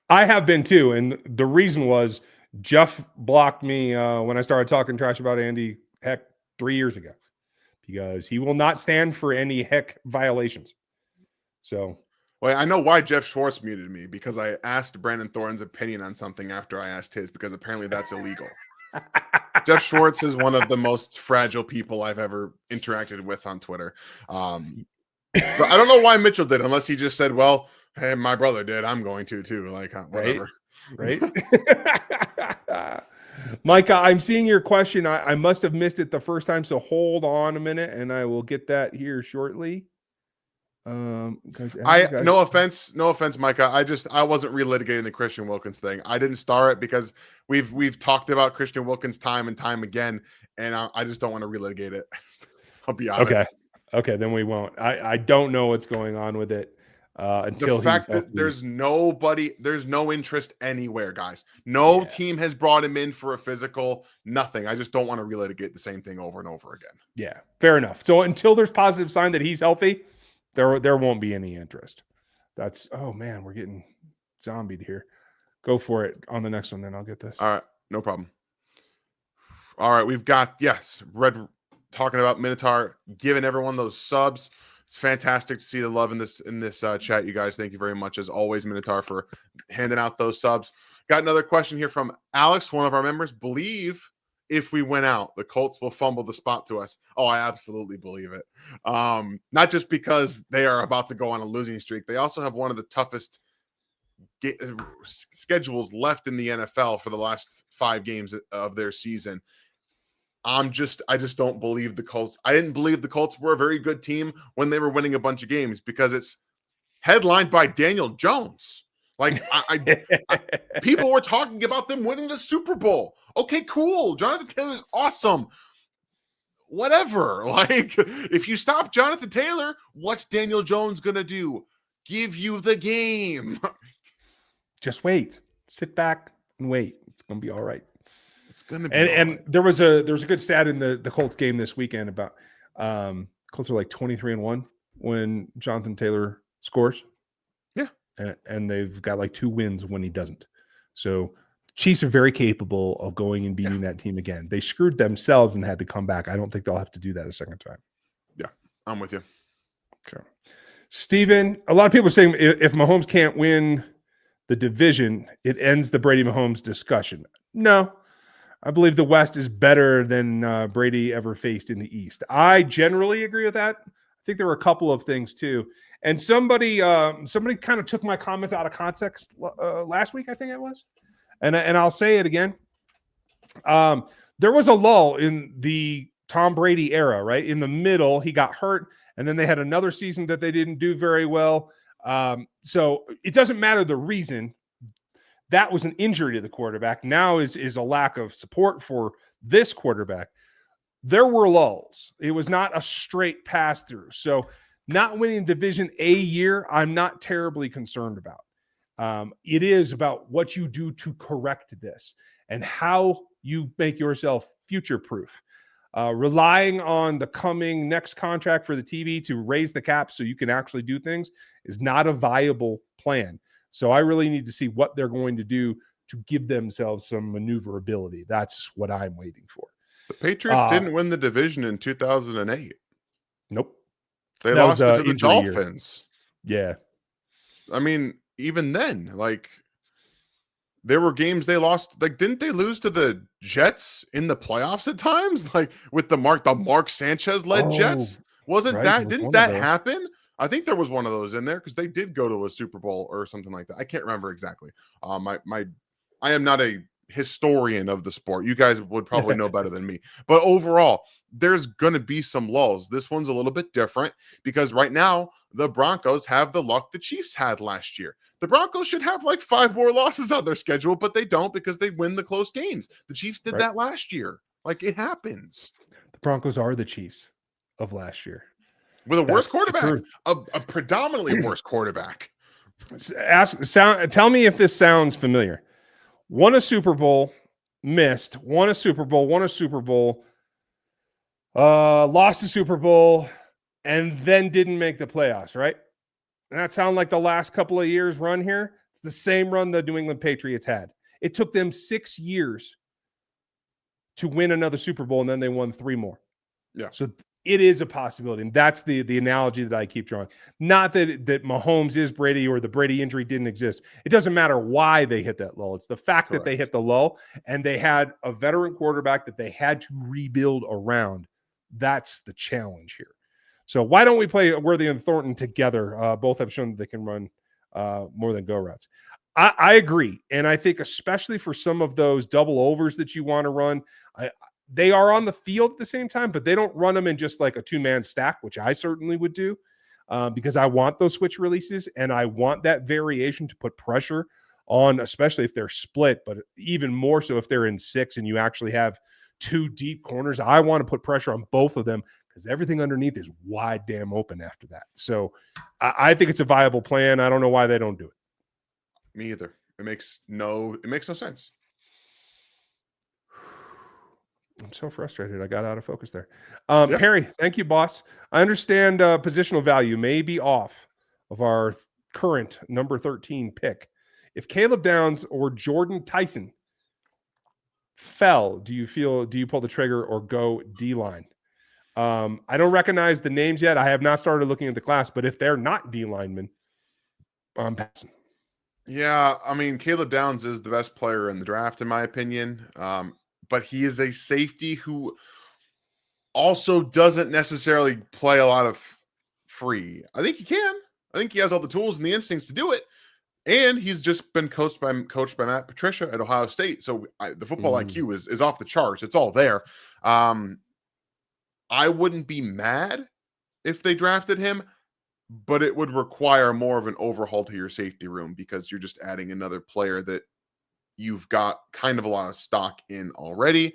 I have been too, and the reason was Jeff blocked me when I started talking trash about Andy Heck 3 years ago because he will not stand for any Heck violations. So. Well, I know why Jeff Schwartz muted me because I asked Brandon Thorne's opinion on something after I asked his because apparently that's illegal. Jeff Schwartz is one of the most fragile people I've ever interacted with on Twitter. But I don't know why Mitchell did, unless he just said, well, hey, my brother did. I'm going to too. Like, whatever. Right? Micah, I'm seeing your question. I must have missed it the first time, so hold on a minute, and I will get that here shortly. No offense, Micah. I wasn't relitigating the Christian Wilkins thing. I didn't start it because we've talked about Christian Wilkins time and time again, and I just don't want to relitigate it. I'll be honest. Okay, then we won't. I don't know what's going on with it until the fact that there's no interest anywhere, guys. No team has brought him in for a physical. Nothing. I just don't want to relitigate the same thing over and over again. Yeah, fair enough. So until there's positive sign that he's healthy, there won't be any interest. That's, oh man, we're getting zombied here. Go for it on the next one, then I'll get this. All right, no problem. All right, we've got, Red talking about Minotaur, giving everyone those subs. It's fantastic to see the love in this chat, you guys. Thank you very much, as always, Minotaur, for handing out those subs. Got another question here from Alex, one of our members. Believe if we win out, the Colts will fumble the spot to us. Oh, I absolutely believe it. Not just because they are about to go on a losing streak. They also have one of the toughest schedules left in the NFL for the last 5 games of their season. I just don't believe the Colts. I didn't believe the Colts were a very good team when they were winning a bunch of games because it's headlined by Daniel Jones. Like, people were talking about them winning the Super Bowl. Okay, cool. Jonathan Taylor's awesome. Whatever. Like, if you stop Jonathan Taylor, what's Daniel Jones going to do? Give you the game. Just wait. Sit back and wait. It's going to be all right. It's going to be and there was a good stat in the Colts game this weekend about Colts are like 23-1 when Jonathan Taylor scores. And they've got like 2 wins when he doesn't. So Chiefs are very capable of going and beating that team again. They screwed themselves and had to come back. I don't think they'll have to do that a second time. Yeah, I'm with you. Okay. Steven, a lot of people are saying if Mahomes can't win the division, it ends the Brady Mahomes discussion. No, I believe the West is better than Brady ever faced in the East. I generally agree with that. I think there were a couple of things too. And somebody kind of took my comments out of context last week, I think it was. And I'll say it again. There was a lull in the Tom Brady era, right? In the middle, he got hurt, and then they had another season that they didn't do very well. So it doesn't matter the reason. That was an injury to the quarterback. Now is a lack of support for this quarterback. There were lulls. It was not a straight pass through. So not winning Division A year, I'm not terribly concerned about. It is about what you do to correct this and how you make yourself future-proof. Relying on the coming next contract for the TV to raise the cap so you can actually do things is not a viable plan. So I really need to see what they're going to do to give themselves some maneuverability. That's what I'm waiting for. The Patriots didn't win the division in 2008. Nope. They That was lost it the to the injury year. Dolphins. Yeah. I mean, even then, like, there were games they lost. Like, didn't they lose to the Jets in the playoffs at times? Like with the Mark Sanchez led Jets. Wasn't right. that? Was Didn't one of that those. happen? I think there was one of those in there because they did go to a Super Bowl or something like that. I can't remember exactly. I am not a historian of the sport. You guys would probably know better than me. But overall, there's going to be some lulls. This one's a little bit different because right now the Broncos have the luck the Chiefs had last year. The Broncos should have like 5 more losses on their schedule, but they don't because they win the close games. The Chiefs did that last year. Like, it happens. The Broncos are the Chiefs of last year. With a worse quarterback, a predominantly worse quarterback. Tell me if this sounds familiar. Won a Super Bowl, missed. Won a Super Bowl, lost a Super Bowl, and then didn't make the playoffs, right? And that sound like the last couple of years run here? It's the same run the New England Patriots had. It took them 6 years to win another Super Bowl, and then they won 3 more. Yeah. So it is a possibility, and that's the analogy that I keep drawing. Not that Mahomes is Brady or the Brady injury didn't exist. It doesn't matter why they hit that lull. It's the fact that they hit the lull, and they had a veteran quarterback that they had to rebuild around. That's the challenge here. So why don't we play Worthy and Thornton together? Both have shown that they can run more than go routes. I agree, and I think especially for some of those double overs that you want to run, they are on the field at the same time, but they don't run them in just like a 2-man stack, which I certainly would do because I want those switch releases and I want that variation to put pressure on, especially if they're split, but even more so if they're in 6 and you actually have 2 deep corners. I want to put pressure on both of them because everything underneath is wide damn open after that. So I think it's a viable plan. I don't know why they don't do it. Me either. It makes no sense. I'm so frustrated. I got out of focus there. Perry, thank you, boss. I understand positional value may be off of our current number 13 pick. If Caleb Downs or Jordan Tyson fell, do you pull the trigger or go D-line? I don't recognize the names yet. I have not started looking at the class, but if they're not D linemen, I'm passing. Yeah, I mean, Caleb Downs is the best player in the draft, in my opinion. But he is a safety who also doesn't necessarily play a lot of free. I think he can. I think he has all the tools and the instincts to do it. And he's just been coached by Matt Patricia at Ohio State. So the football IQ is off the charts. It's all there. I wouldn't be mad if they drafted him, but it would require more of an overhaul to your safety room because you're just adding another player that you've got kind of a lot of stock in already.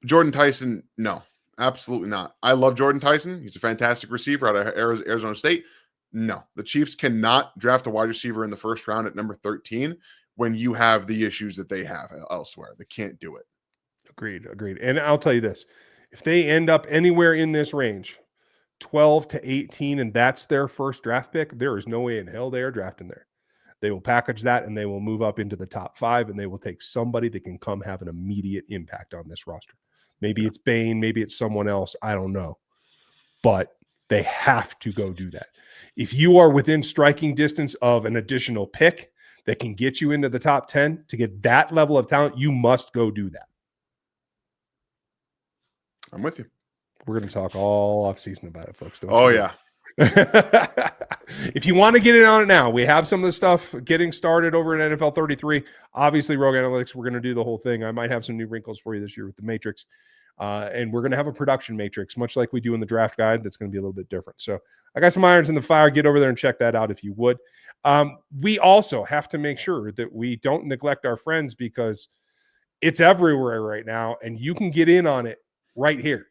Jordan Tyson, no, absolutely not. I love Jordan Tyson. He's a fantastic receiver out of Arizona State. No, the Chiefs cannot draft a wide receiver in the first round at number 13 when you have the issues that they have elsewhere. They can't do it. Agreed. And I'll tell you this. If they end up anywhere in this range, 12 to 18, and that's their first draft pick, there is no way in hell they are drafting there. They will package that and they will move up into the top 5 and they will take somebody that can come have an immediate impact on this roster. Maybe it's Bain, maybe it's someone else. I don't know. But they have to go do that. If you are within striking distance of an additional pick that can get you into the top 10 to get that level of talent, you must go do that. I'm with you. We're going to talk all offseason about it, folks. Yeah. If you want to get in on it now, we have some of the stuff getting started over at NFL 33. Obviously, Rogue Analytics, we're going to do the whole thing. I might have some new wrinkles for you this year with the Matrix. And we're going to have a production matrix, much like we do in the draft guide. That's going to be a little bit different. So I got some irons in the fire. Get over there and check that out if you would. We also have to make sure that we don't neglect our friends because it's everywhere right now, and you can get in on it right here.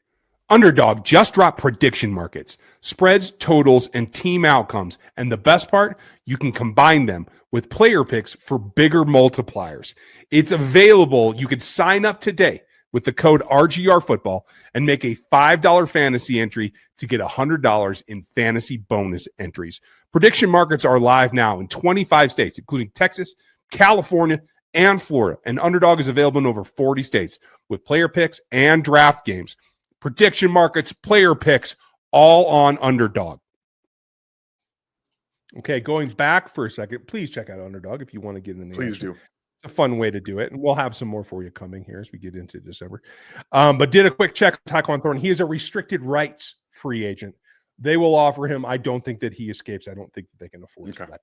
Underdog just dropped prediction markets, spreads, totals, and team outcomes. And the best part, you can combine them with player picks for bigger multipliers. It's available. You could sign up today with the code RGRFootball and make a $5 fantasy entry to get $100 in fantasy bonus entries. Prediction markets are live now in 25 states, including Texas, California, and Florida. And Underdog is available in over 40 states with player picks and draft games, prediction markets, player picks, all on Underdog. Okay, going back for a second, please check out Underdog if you want to get in the Please action. do. It's a fun way to do it, and we'll have some more for you coming here as we get into December. But did a quick check on Tyquan Thornton. He is a restricted rights free agent. They will offer him. I don't think that he escapes. I don't think that they can afford that.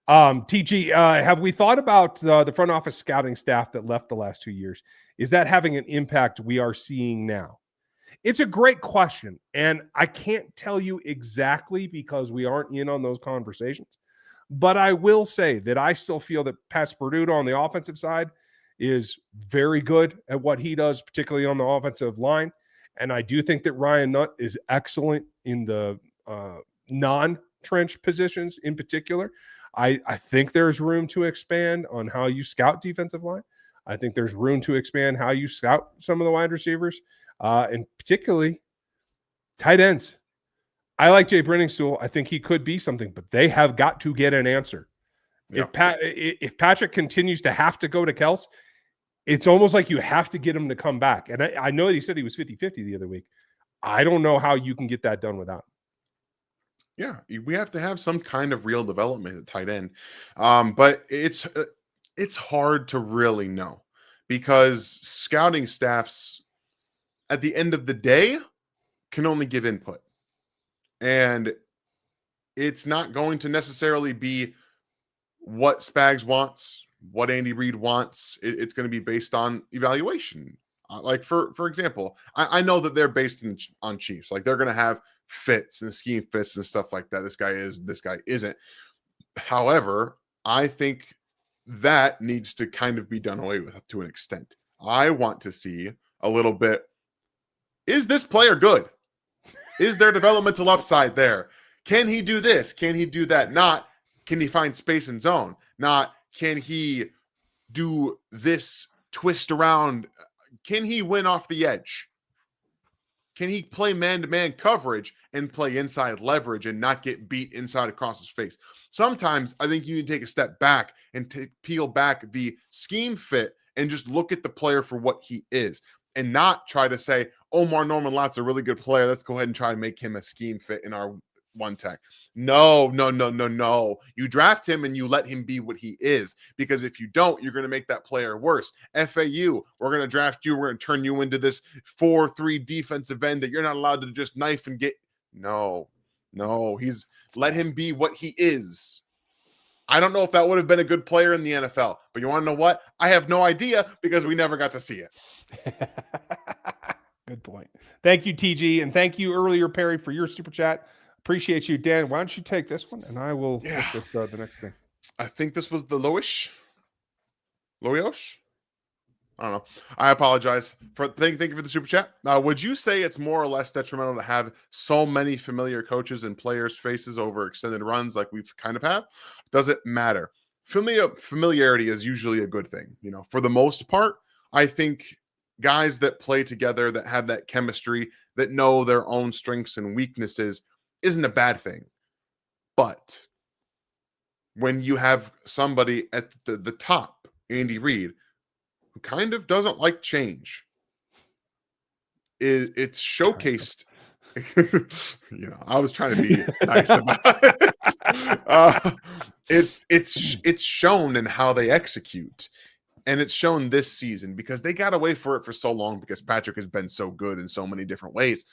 TG, have we thought about the front office scouting staff that left the last 2 years? Is that having an impact we are seeing now? It's a great question, and I can't tell you exactly because we aren't in on those conversations. But I will say that I still feel that Pat Sperduto on the offensive side is very good at what he does, particularly on the offensive line. And I do think that Ryan Nutt is excellent in the non-trench positions in particular. I think there's room to expand on how you scout defensive line. I think there's room to expand how you scout some of the wide receivers, and particularly tight ends. I like Jay Brenningstool. I think he could be something, but they have got to get an answer. Yeah. If Patrick continues to have to go to Kels, it's almost like you have to get him to come back. And I know that he said he was 50-50 the other week. I don't know how you can get that done without him. Yeah, we have to have some kind of real development at tight end. But it's hard to really know because scouting staffs at the end of the day can only give input. And it's not going to necessarily be what Spags wants, what Andy Reid wants. It's going to be based on evaluation. Like for example, I know that they're based on Chiefs. Like they're going to have fits and scheme fits and stuff like that. This guy is, this guy isn't. However, I think that needs to kind of be done away with to an extent. I want to see a little bit. Is this player good? Is there developmental upside there? Can he do this? Can he do that? Not can he find space and zone? Not can he do this twist around? Can he win off the edge? Can he play man-to-man coverage and play inside leverage and not get beat inside across his face? Sometimes I think you need to take a step back and peel back the scheme fit and just look at the player for what he is and not try to say, Omar Norman Lott's a really good player. Let's go ahead and try to make him a scheme fit in our one tech. No. You draft him and you let him be what he is, because if you don't, you're going to make that player worse. FAU, we're going to draft you. We're going to turn you into this 4-3 defensive end that you're not allowed to just knife and get. No, let him be what he is. I don't know if that would have been a good player in the NFL, but you want to know what? I have no idea because we never got to see it. Good point. Thank you, TG. And thank you earlier, Perry, for your super chat. Appreciate you, Dan. Why don't you take this one and I will look at the next thing. I think this was the Loish. I don't know. I apologize for thank you for the super chat. Would you say it's more or less detrimental to have so many familiar coaches and players' faces over extended runs like we've kind of have? Does it matter? Familiarity is usually a good thing. You know, for the most part, I think guys that play together, that have that chemistry, that know their own strengths and weaknesses isn't a bad thing. But when you have somebody at the top, Andy Reid, who kind of doesn't like change, it's showcased. You know, I was trying to be nice about it. It's shown in how they execute. And it's shown this season because they got away for it for so long because Patrick has been so good in so many different ways.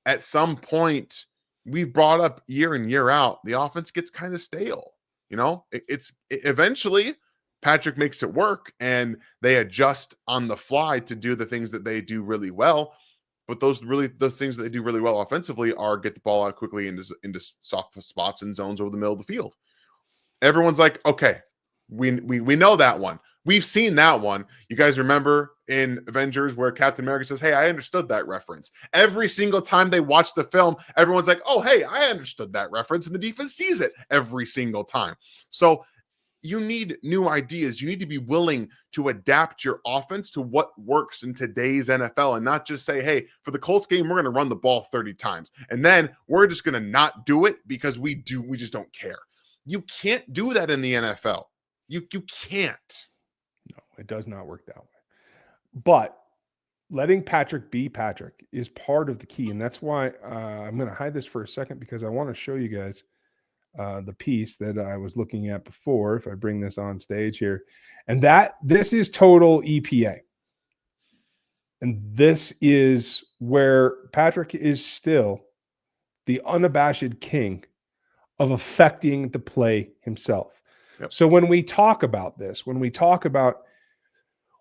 At some point, we've brought up year in, year out, the offense gets kind of stale. You know, eventually Patrick makes it work and they adjust on the fly to do the things that they do really well. But those things that they do really well offensively are get the ball out quickly into soft spots and zones over the middle of the field. Everyone's like, okay, we know that one. We've seen that one. You guys remember in Avengers where Captain America says, hey, I understood that reference. Every single time they watch the film, everyone's like, oh, hey, I understood that reference. And the defense sees it every single time. So you need new ideas. You need to be willing to adapt your offense to what works in today's NFL and not just say, hey, for the Colts game, we're going to run the ball 30 times. And then we're just going to not do it because we just don't care. You can't do that in the NFL. You can't. No, it does not work that way. But letting Patrick be Patrick is part of the key. And that's why I'm going to hide this for a second because I want to show you guys the piece that I was looking at before. If I bring this on stage here, and this is total EPA. And this is where Patrick is still the unabashed king of affecting the play himself. Yep. So when we talk about this, when we talk about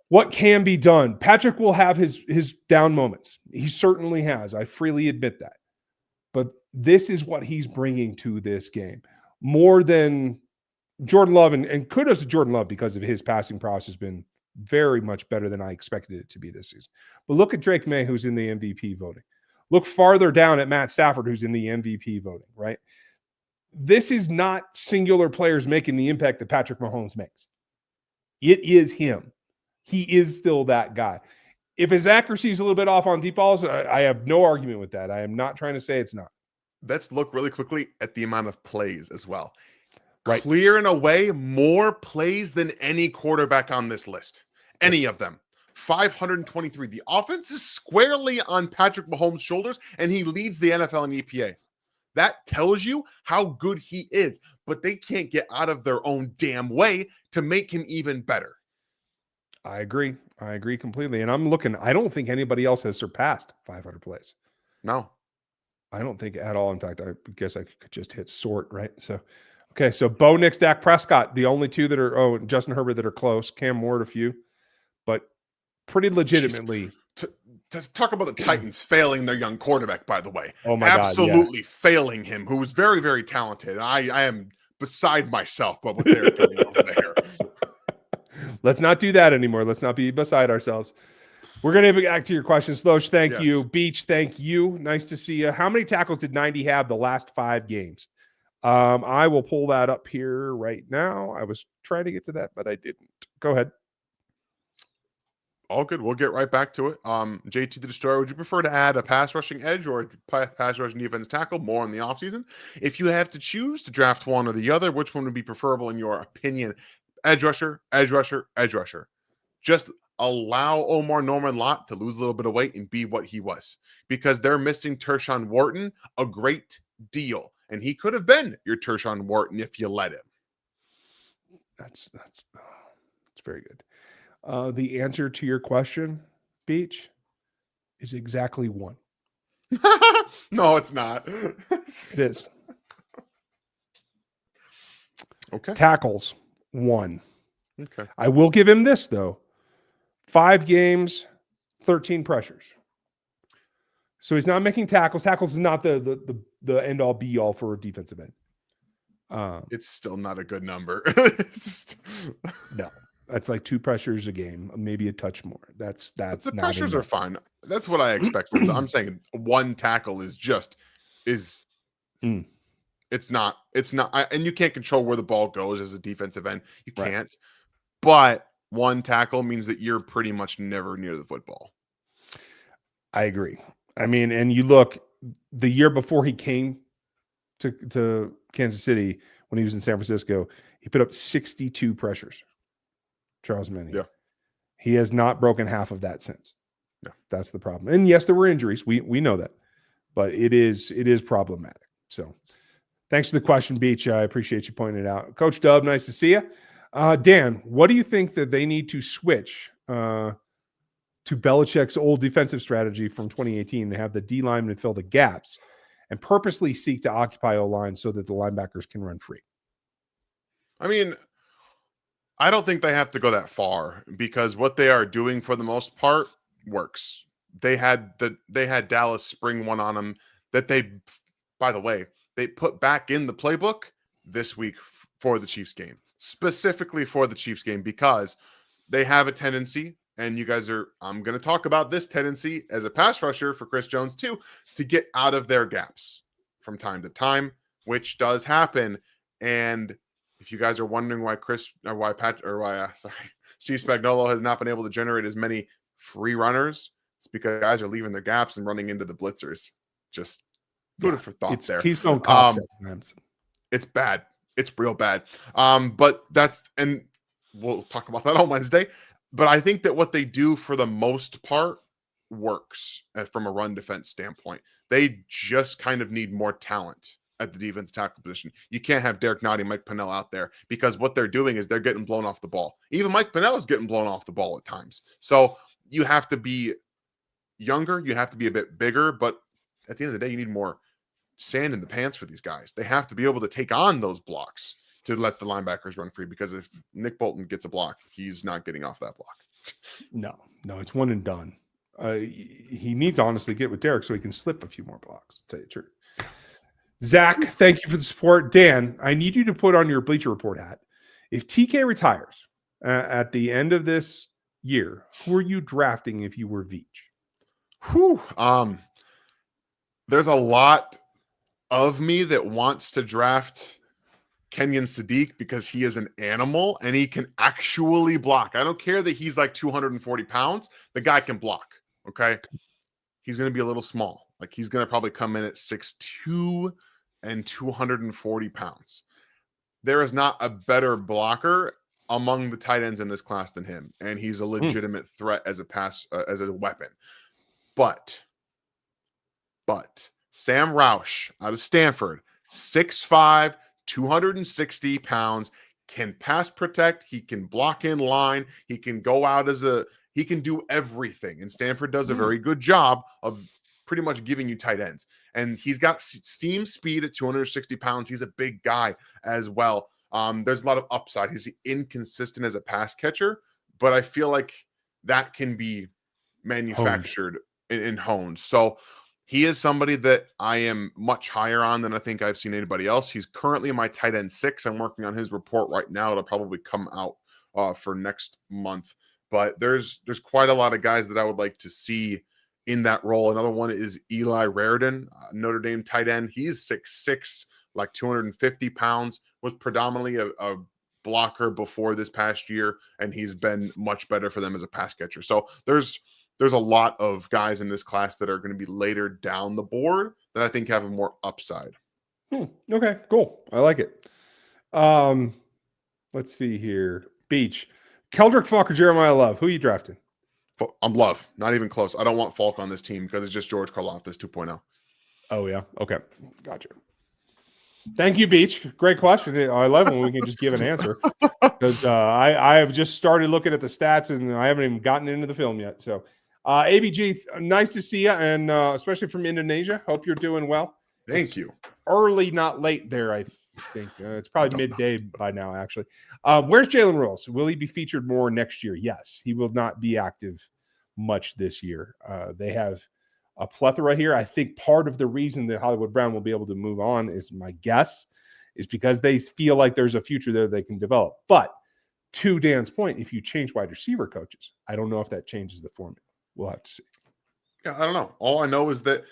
what can be done, Patrick will have his down moments. He certainly has. I freely admit that. But this is what he's bringing to this game. More than Jordan Love, and kudos to Jordan Love because of his passing prowess has been very much better than I expected it to be this season. But look at Drake May, who's in the MVP voting. Look farther down at Matt Stafford, who's in the MVP voting, right? This is not singular players making the impact that Patrick Mahomes makes. It is him. He is still that guy. If his accuracy is a little bit off on deep balls, I have no argument with that. I am not trying to say it's not. Let's look really quickly at the amount of plays as well. Right. Clearing away more plays than any quarterback on this list. Any of them. 523. The offense is squarely on Patrick Mahomes' shoulders, and he leads the NFL in EPA. That tells you how good he is, but they can't get out of their own damn way to make him even better. I agree. I agree completely. And I'm looking, I don't think anybody else has surpassed 500 plays. No. I don't think at all. In fact, I guess I could just hit sort, right? So, okay. So Bo Nix, Dak Prescott, the only two that are, Justin Herbert that are close. Cam Ward, a few. But pretty legitimately. To talk about the Titans failing their young quarterback, by the way. Oh my Absolutely God, failing him, who was very, very talented. I am beside myself about what they're doing over there. Let's not do that anymore. Let's not be beside ourselves. We're going to get back to your question. Slosh, thank you. Beach, thank you. Nice to see you. How many tackles did 90 have the last 5 games? I will pull that up here right now. I was trying to get to that, but I didn't. Go ahead. All good. We'll get right back to it. JT the Destroyer, would you prefer to add a pass rushing edge or a pass rushing defense tackle more in the offseason? If you have to choose to draft one or the other, which one would be preferable in your opinion? Edge rusher, edge rusher, edge rusher. Just allow Omar Norman Lott to lose a little bit of weight and be what he was, because they're missing Tershawn Wharton a great deal, and he could have been your Tershawn Wharton if you let him. That's very good. The answer to your question, Beach, is exactly 1. No, it's not. It is. Okay. Tackles, 1. Okay. I will give him this, though. 5 games, 13 pressures. So he's not making tackles. Tackles is not the end-all, be-all for a defensive end. It's still not a good number. No. That's like 2 pressures a game, maybe a touch more. That's the not pressures enough. are fine. That's what I expect from them. I'm saying 1 tackle is it's not, and you can't control where the ball goes as a defensive end. You can't. Right. But 1 tackle means that you're pretty much never near the football. I agree. I mean, and you look, the year before he came to Kansas City, when he was in San Francisco, he put up 62 pressures. Charles Manning. Yeah. He has not broken half of that since. No. That's the problem. And yes, there were injuries. We know that. But it is problematic. So thanks for the question, Beach. I appreciate you pointing it out. Coach Dub, nice to see you. Dan, what do you think that they need to switch to Belichick's old defensive strategy from 2018 to have the D linemen fill the gaps and purposely seek to occupy O-line so that the linebackers can run free? I mean, I don't think they have to go that far, because what they are doing for the most part works. They had Dallas spring one on them that by the way, they put back in the playbook this week for the Chiefs game, specifically for the Chiefs game, because they have a tendency, and I'm going to talk about this tendency as a pass rusher for Chris Jones too, to get out of their gaps from time to time, which does happen. And if you guys are wondering why Steve Spagnuolo has not been able to generate as many free runners, it's because guys are leaving their gaps and running into the blitzers. Just food for thought there. Keystone Cops sometimes. It's bad. It's real bad. But we'll talk about that on Wednesday. But I think that what they do for the most part works from a run defense standpoint. They just kind of need more talent at the defense tackle position. You can't have Derek Nottie, Mike Pennell out there because what they're doing is they're getting blown off the ball. Even Mike Pennell is getting blown off the ball at times. So you have to be younger, you have to be a bit bigger, but at the end of the day, you need more sand in the pants for these guys. They have to be able to take on those blocks to let the linebackers run free, because if Nick Bolton gets a block, he's not getting off that block. No, it's one and done. He needs to honestly get with Derek so he can slip a few more blocks, to tell you the truth. Zach, thank you for the support. Dan, I need you to put on your Bleacher Report hat. If TK retires at the end of this year, who are you drafting if you were Veach? Whew. There's a lot of me that wants to draft Kenyon Sadiq because he is an animal and he can actually block. I don't care that he's like 240 pounds. The guy can block. Okay. He's going to be a little small. Like, he's going to probably come in at 6'2" and 240 pounds. There is not a better blocker among the tight ends in this class than him. And he's a legitimate threat as a as a weapon. But Sam Roush out of Stanford, 6'5", 260 pounds, can pass protect. He can block in line. He can go out he can do everything. And Stanford does a very good job of pretty much giving you tight ends. And he's got steam speed at 260 pounds. He's a big guy as well. There's a lot of upside. He's inconsistent as a pass catcher, but I feel like that can be manufactured and honed. So he is somebody that I am much higher on than I think I've seen anybody else. He's currently in my tight end 6. I'm working on his report right now. It'll probably come out for next month. But there's quite a lot of guys that I would like to see in that role. Another one is Eli Raridan, Notre Dame tight end. He's 6'6", like 250 pounds, was predominantly a blocker before this past year, and he's been much better for them as a pass catcher. So there's a lot of guys in this class that are going to be later down the board that I think have a more upside. Okay, cool. I like it. Let's see here. Beach. Keldrick Falk or Jeremiah Love? Who are you drafting? I'm Love. Not even close. I don't want Falk on this team because it's just George Karlaftis 2.0. Oh, yeah. Okay. Gotcha. Thank you, Beach. Great question. I love when we can just give an answer, because I have just started looking at the stats and I haven't even gotten into the film yet. So, ABG, nice to see you, and especially from Indonesia. Hope you're doing well. Thank you. Early, not late there, I think. It's probably midday by now, actually. Where's Jalen Rose? Will he be featured more next year? Yes. He will not be active much this year. They have a plethora here. I think part of the reason that Hollywood Brown will be able to move on, is my guess, is because they feel like there's a future there they can develop. But to Dan's point, if you change wide receiver coaches, I don't know if that changes the formula. We'll have to see. Yeah, I don't know. All I know is that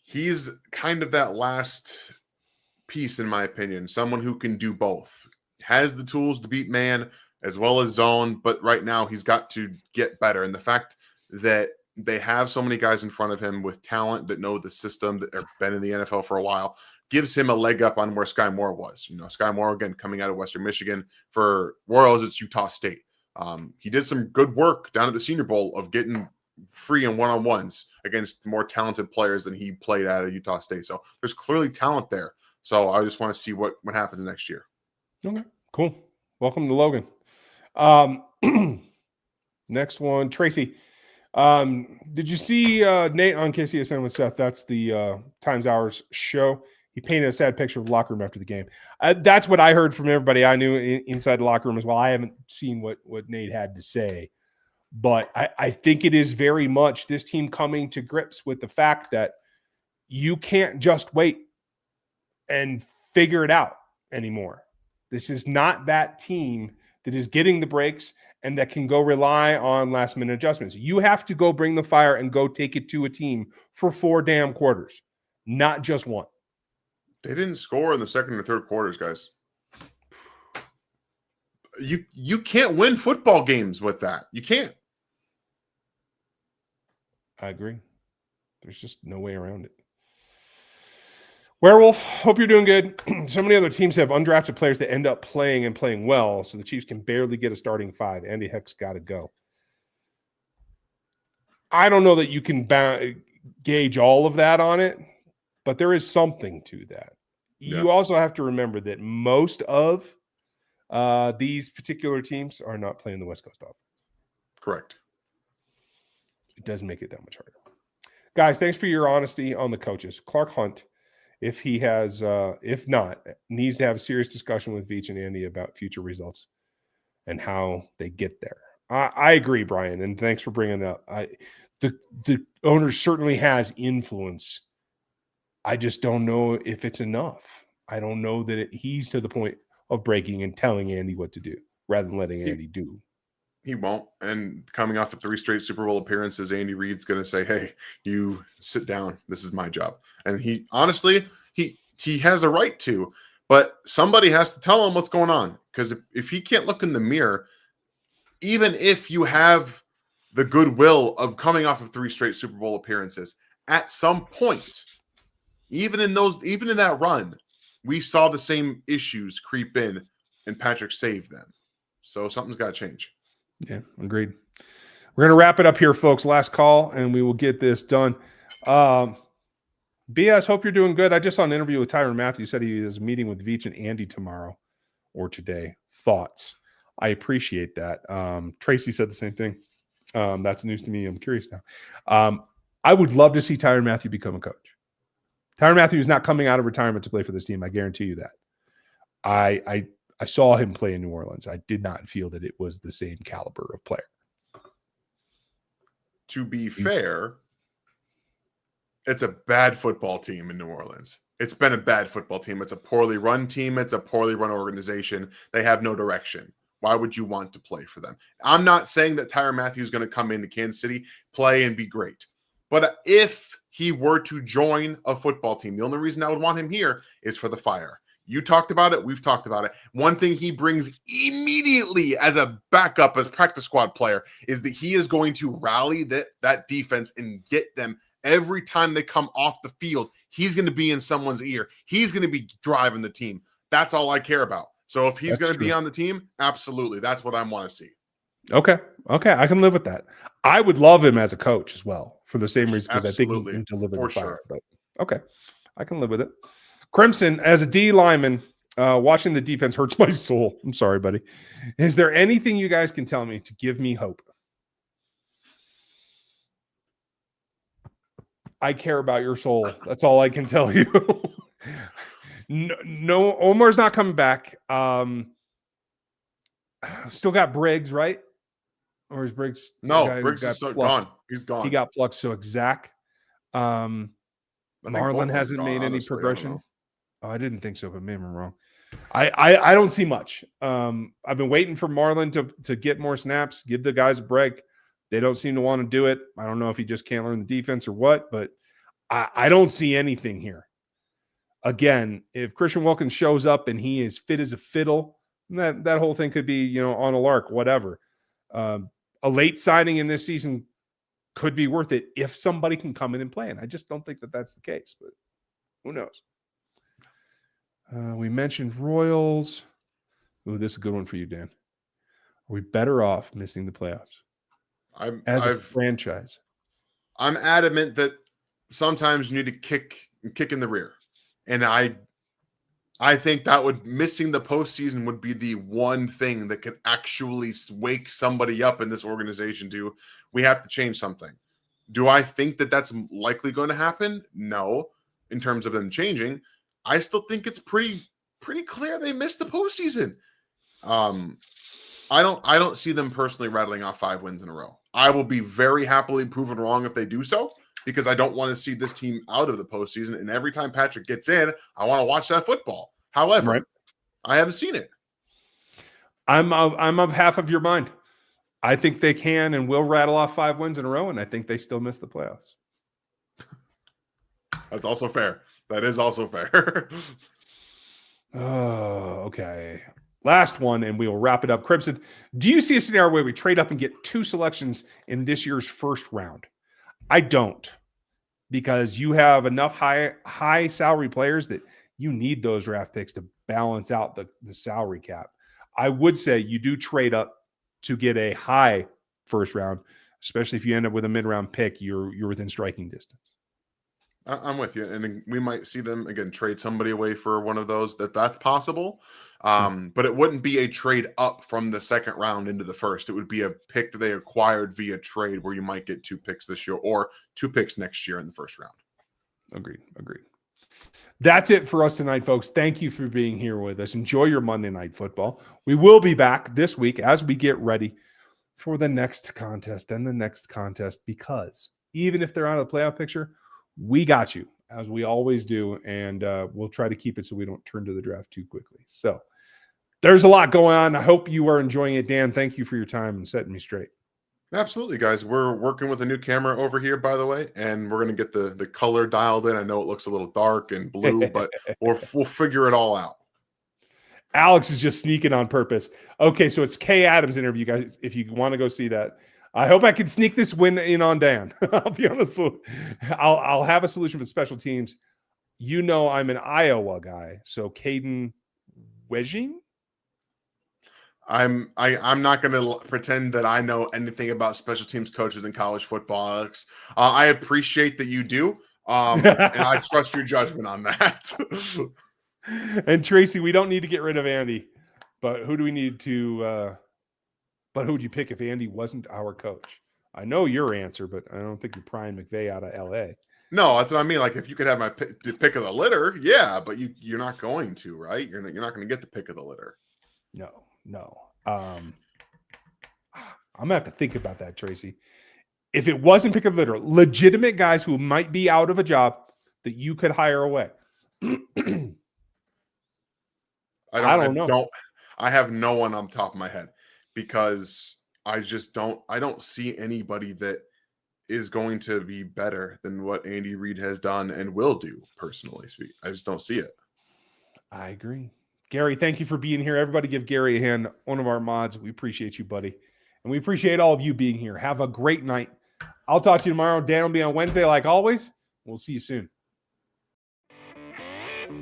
he's kind of that last piece, in my opinion, someone who can do both. Has the tools to beat man as well as zone, but right now he's got to get better. And the fact that they have so many guys in front of him with talent that know the system, that have been in the NFL for a while, gives him a leg up on where Sky Moore was. You know, Sky Moore, again, coming out of Western Michigan. For Royals, it's Utah State. He did some good work down at the Senior Bowl of getting free and one-on-ones against more talented players than he played at Utah State. So there's clearly talent there. So I just want to see what happens next year. Okay, cool. Welcome to Logan. Next one, Tracy. Did you see Nate on KCSN with Seth? That's the Times Hours show. He painted a sad picture of the locker room after the game. That's what I heard from everybody I knew inside the locker room as well. I haven't seen what Nate had to say. But I think it is very much this team coming to grips with the fact that you can't just wait and figure it out anymore. This is not that team that is getting the breaks and that can go rely on last-minute adjustments. You have to go bring the fire and go take it to a team for 4 damn quarters, not just one. They didn't score in the second or third quarters, guys. You can't win football games with that. You can't. I agree. There's just no way around it. Werewolf, hope you're doing good. So many other teams have undrafted players that end up playing and playing well, so the Chiefs can barely get a starting five. Andy Heck's got to go. I don't know that you can gauge all of that on it, but there is something to that. Yeah. You also have to remember that most of these particular teams are not playing the West Coast offense. Correct. It does make it that much harder. Guys, thanks for your honesty on the coaches. Clark Hunt, if he has, if not, needs to have a serious discussion with Veach and Andy about future results and how they get there. I agree, Brian, and thanks for bringing it up. The owner certainly has influence. I just don't know if it's enough. I don't know that he's to the point of breaking and telling Andy what to do rather than letting Andy do. He won't. And coming off of 3 straight Super Bowl appearances, Andy Reid's going to say, hey, you sit down. This is my job. And he honestly, he has a right to, but somebody has to tell him what's going on. Because if he can't look in the mirror, even if you have the goodwill of coming off of 3 straight Super Bowl appearances, at some point, even in that run, we saw the same issues creep in and Patrick saved them. So something's got to change. Yeah, agreed. We're going to wrap it up here, folks. Last call, and we will get this done. BS, hope you're doing good. I just saw an interview with Tyrann Mathieu. Said he is meeting with Veach and Andy tomorrow or today. Thoughts? I appreciate that. Tracy said the same thing. That's news to me. I'm curious now. I would love to see Tyrann Mathieu become a coach. Tyrann Mathieu is not coming out of retirement to play for this team. I guarantee you that. I saw him play in New Orleans. I did not feel that it was the same caliber of player. To be fair, it's a bad football team in New Orleans. It's been a bad football team. It's a poorly run team. It's a poorly run organization. They have no direction. Why would you want to play for them? I'm not saying that Tyrann Mathieu is going to come into Kansas City, play, and be great. But if he were to join a football team, the only reason I would want him here is for the fire. You talked about it. We've talked about it. One thing he brings immediately as a backup, as practice squad player, is that he is going to rally that defense and get them every time they come off the field. He's going to be in someone's ear. He's going to be driving the team. That's all I care about. So if he's going to be on the team, absolutely. That's what I want to see. Okay. I can live with that. I would love him as a coach as well for the same reason, because I think he can deliver the fire. But okay, I can live with it. Crimson, as a D lineman, watching the defense hurts my soul. I'm sorry, buddy. Is there anything you guys can tell me to give me hope? I care about your soul. That's all I can tell you. No, Omar's not coming back. Still got Briggs, right? Or is Briggs? No, Briggs is gone. He's gone. He got plucked. So Zach. Marlon hasn't made any progression. I didn't think so, but maybe I'm wrong. I don't see much. I've been waiting for Marlon to get more snaps, give the guys a break. They don't seem to want to do it. I don't know if he just can't learn the defense or what, but I don't see anything here. Again, if Christian Wilkins shows up and he is fit as a fiddle, that whole thing could be, on a lark, whatever. A late signing in this season could be worth it if somebody can come in and play. And I just don't think that that's the case, but who knows? We mentioned Royals. Ooh, this is a good one for you, Dan. Are we better off missing the playoffs as a franchise? I'm adamant that sometimes you need to kick in the rear. And I think that missing the postseason would be the one thing that could actually wake somebody up in this organization to, we have to change something. Do I think that that's likely going to happen? No. In terms of them changing, I still think it's pretty clear they missed the postseason. I don't see them personally rattling off 5 wins in a row. I will be very happily proven wrong if they do so, because I don't want to see this team out of the postseason. And every time Patrick gets in, I want to watch that football. However, I haven't seen it. I'm of half of your mind. I think they can and will rattle off 5 wins in a row, and I think they still miss the playoffs. That's also fair. That is also fair. Oh, okay. Last one, and we will wrap it up. Crimson, do you see a scenario where we trade up and get 2 selections in this year's first round? I don't. because you have enough high salary players that you need those draft picks to balance out the salary cap. I would say you do trade up to get a high first round, especially if you end up with a mid-round pick, you're within striking distance. I'm with you, and we might see them again trade somebody away for one of those. That's possible, but it wouldn't be a trade up from the second round into the first. It would be a pick that they acquired via trade, where you might get 2 picks this year or 2 picks next year in the first round. Agreed. That's it for us tonight, folks. Thank you for being here with us. Enjoy your Monday Night Football. We will be back this week as we get ready for the next contest and the next contest, because even if they're out of the playoff picture, we got you, as we always do, and we'll try to keep it so we don't turn to the draft too quickly. So there's a lot going on. I hope you are enjoying it. Dan, thank you for your time and setting me straight. Absolutely, guys. We're working with a new camera over here, by the way, and we're going to get the color dialed in. I know it looks a little dark and blue, but we'll figure it all out. Alex is just sneaking on purpose. Okay, so it's Kay Adams' interview, guys, if you want to go see that. I hope I can sneak this win in on Dan. I'll be honest. I'll have a solution for special teams. You know I'm an Iowa guy, so Caden Wedging? I'm not going to pretend that I know anything about special teams coaches in college football, Alex. I appreciate that you do, and I trust your judgment on that. And Tracy, we don't need to get rid of Andy, but who do we need to but who would you pick if Andy wasn't our coach? I know your answer, but I don't think you're Brian McVay out of LA. No, that's what I mean. Like, if you could have my pick of the litter, yeah, but you're not going to, right? You're not going to get the pick of the litter. No. I'm gonna have to think about that, Tracy. If it wasn't pick of the litter, legitimate guys who might be out of a job that you could hire away. I don't know. I have no one on top of my head, because I don't see anybody that is going to be better than what Andy Reid has done and will do, personally speaking. I just don't see it. I agree. Gary, thank you for being here. Everybody give Gary a hand, one of our mods. We appreciate you, buddy. And we appreciate all of you being here. Have a great night. I'll talk to you tomorrow. Dan will be on Wednesday like always. We'll see you soon.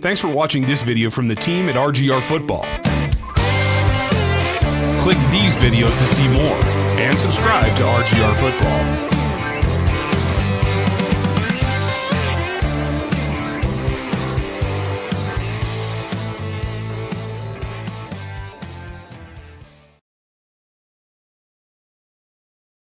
Thanks for watching this video from the team at RGR Football. Click these videos to see more and subscribe to RGR Football.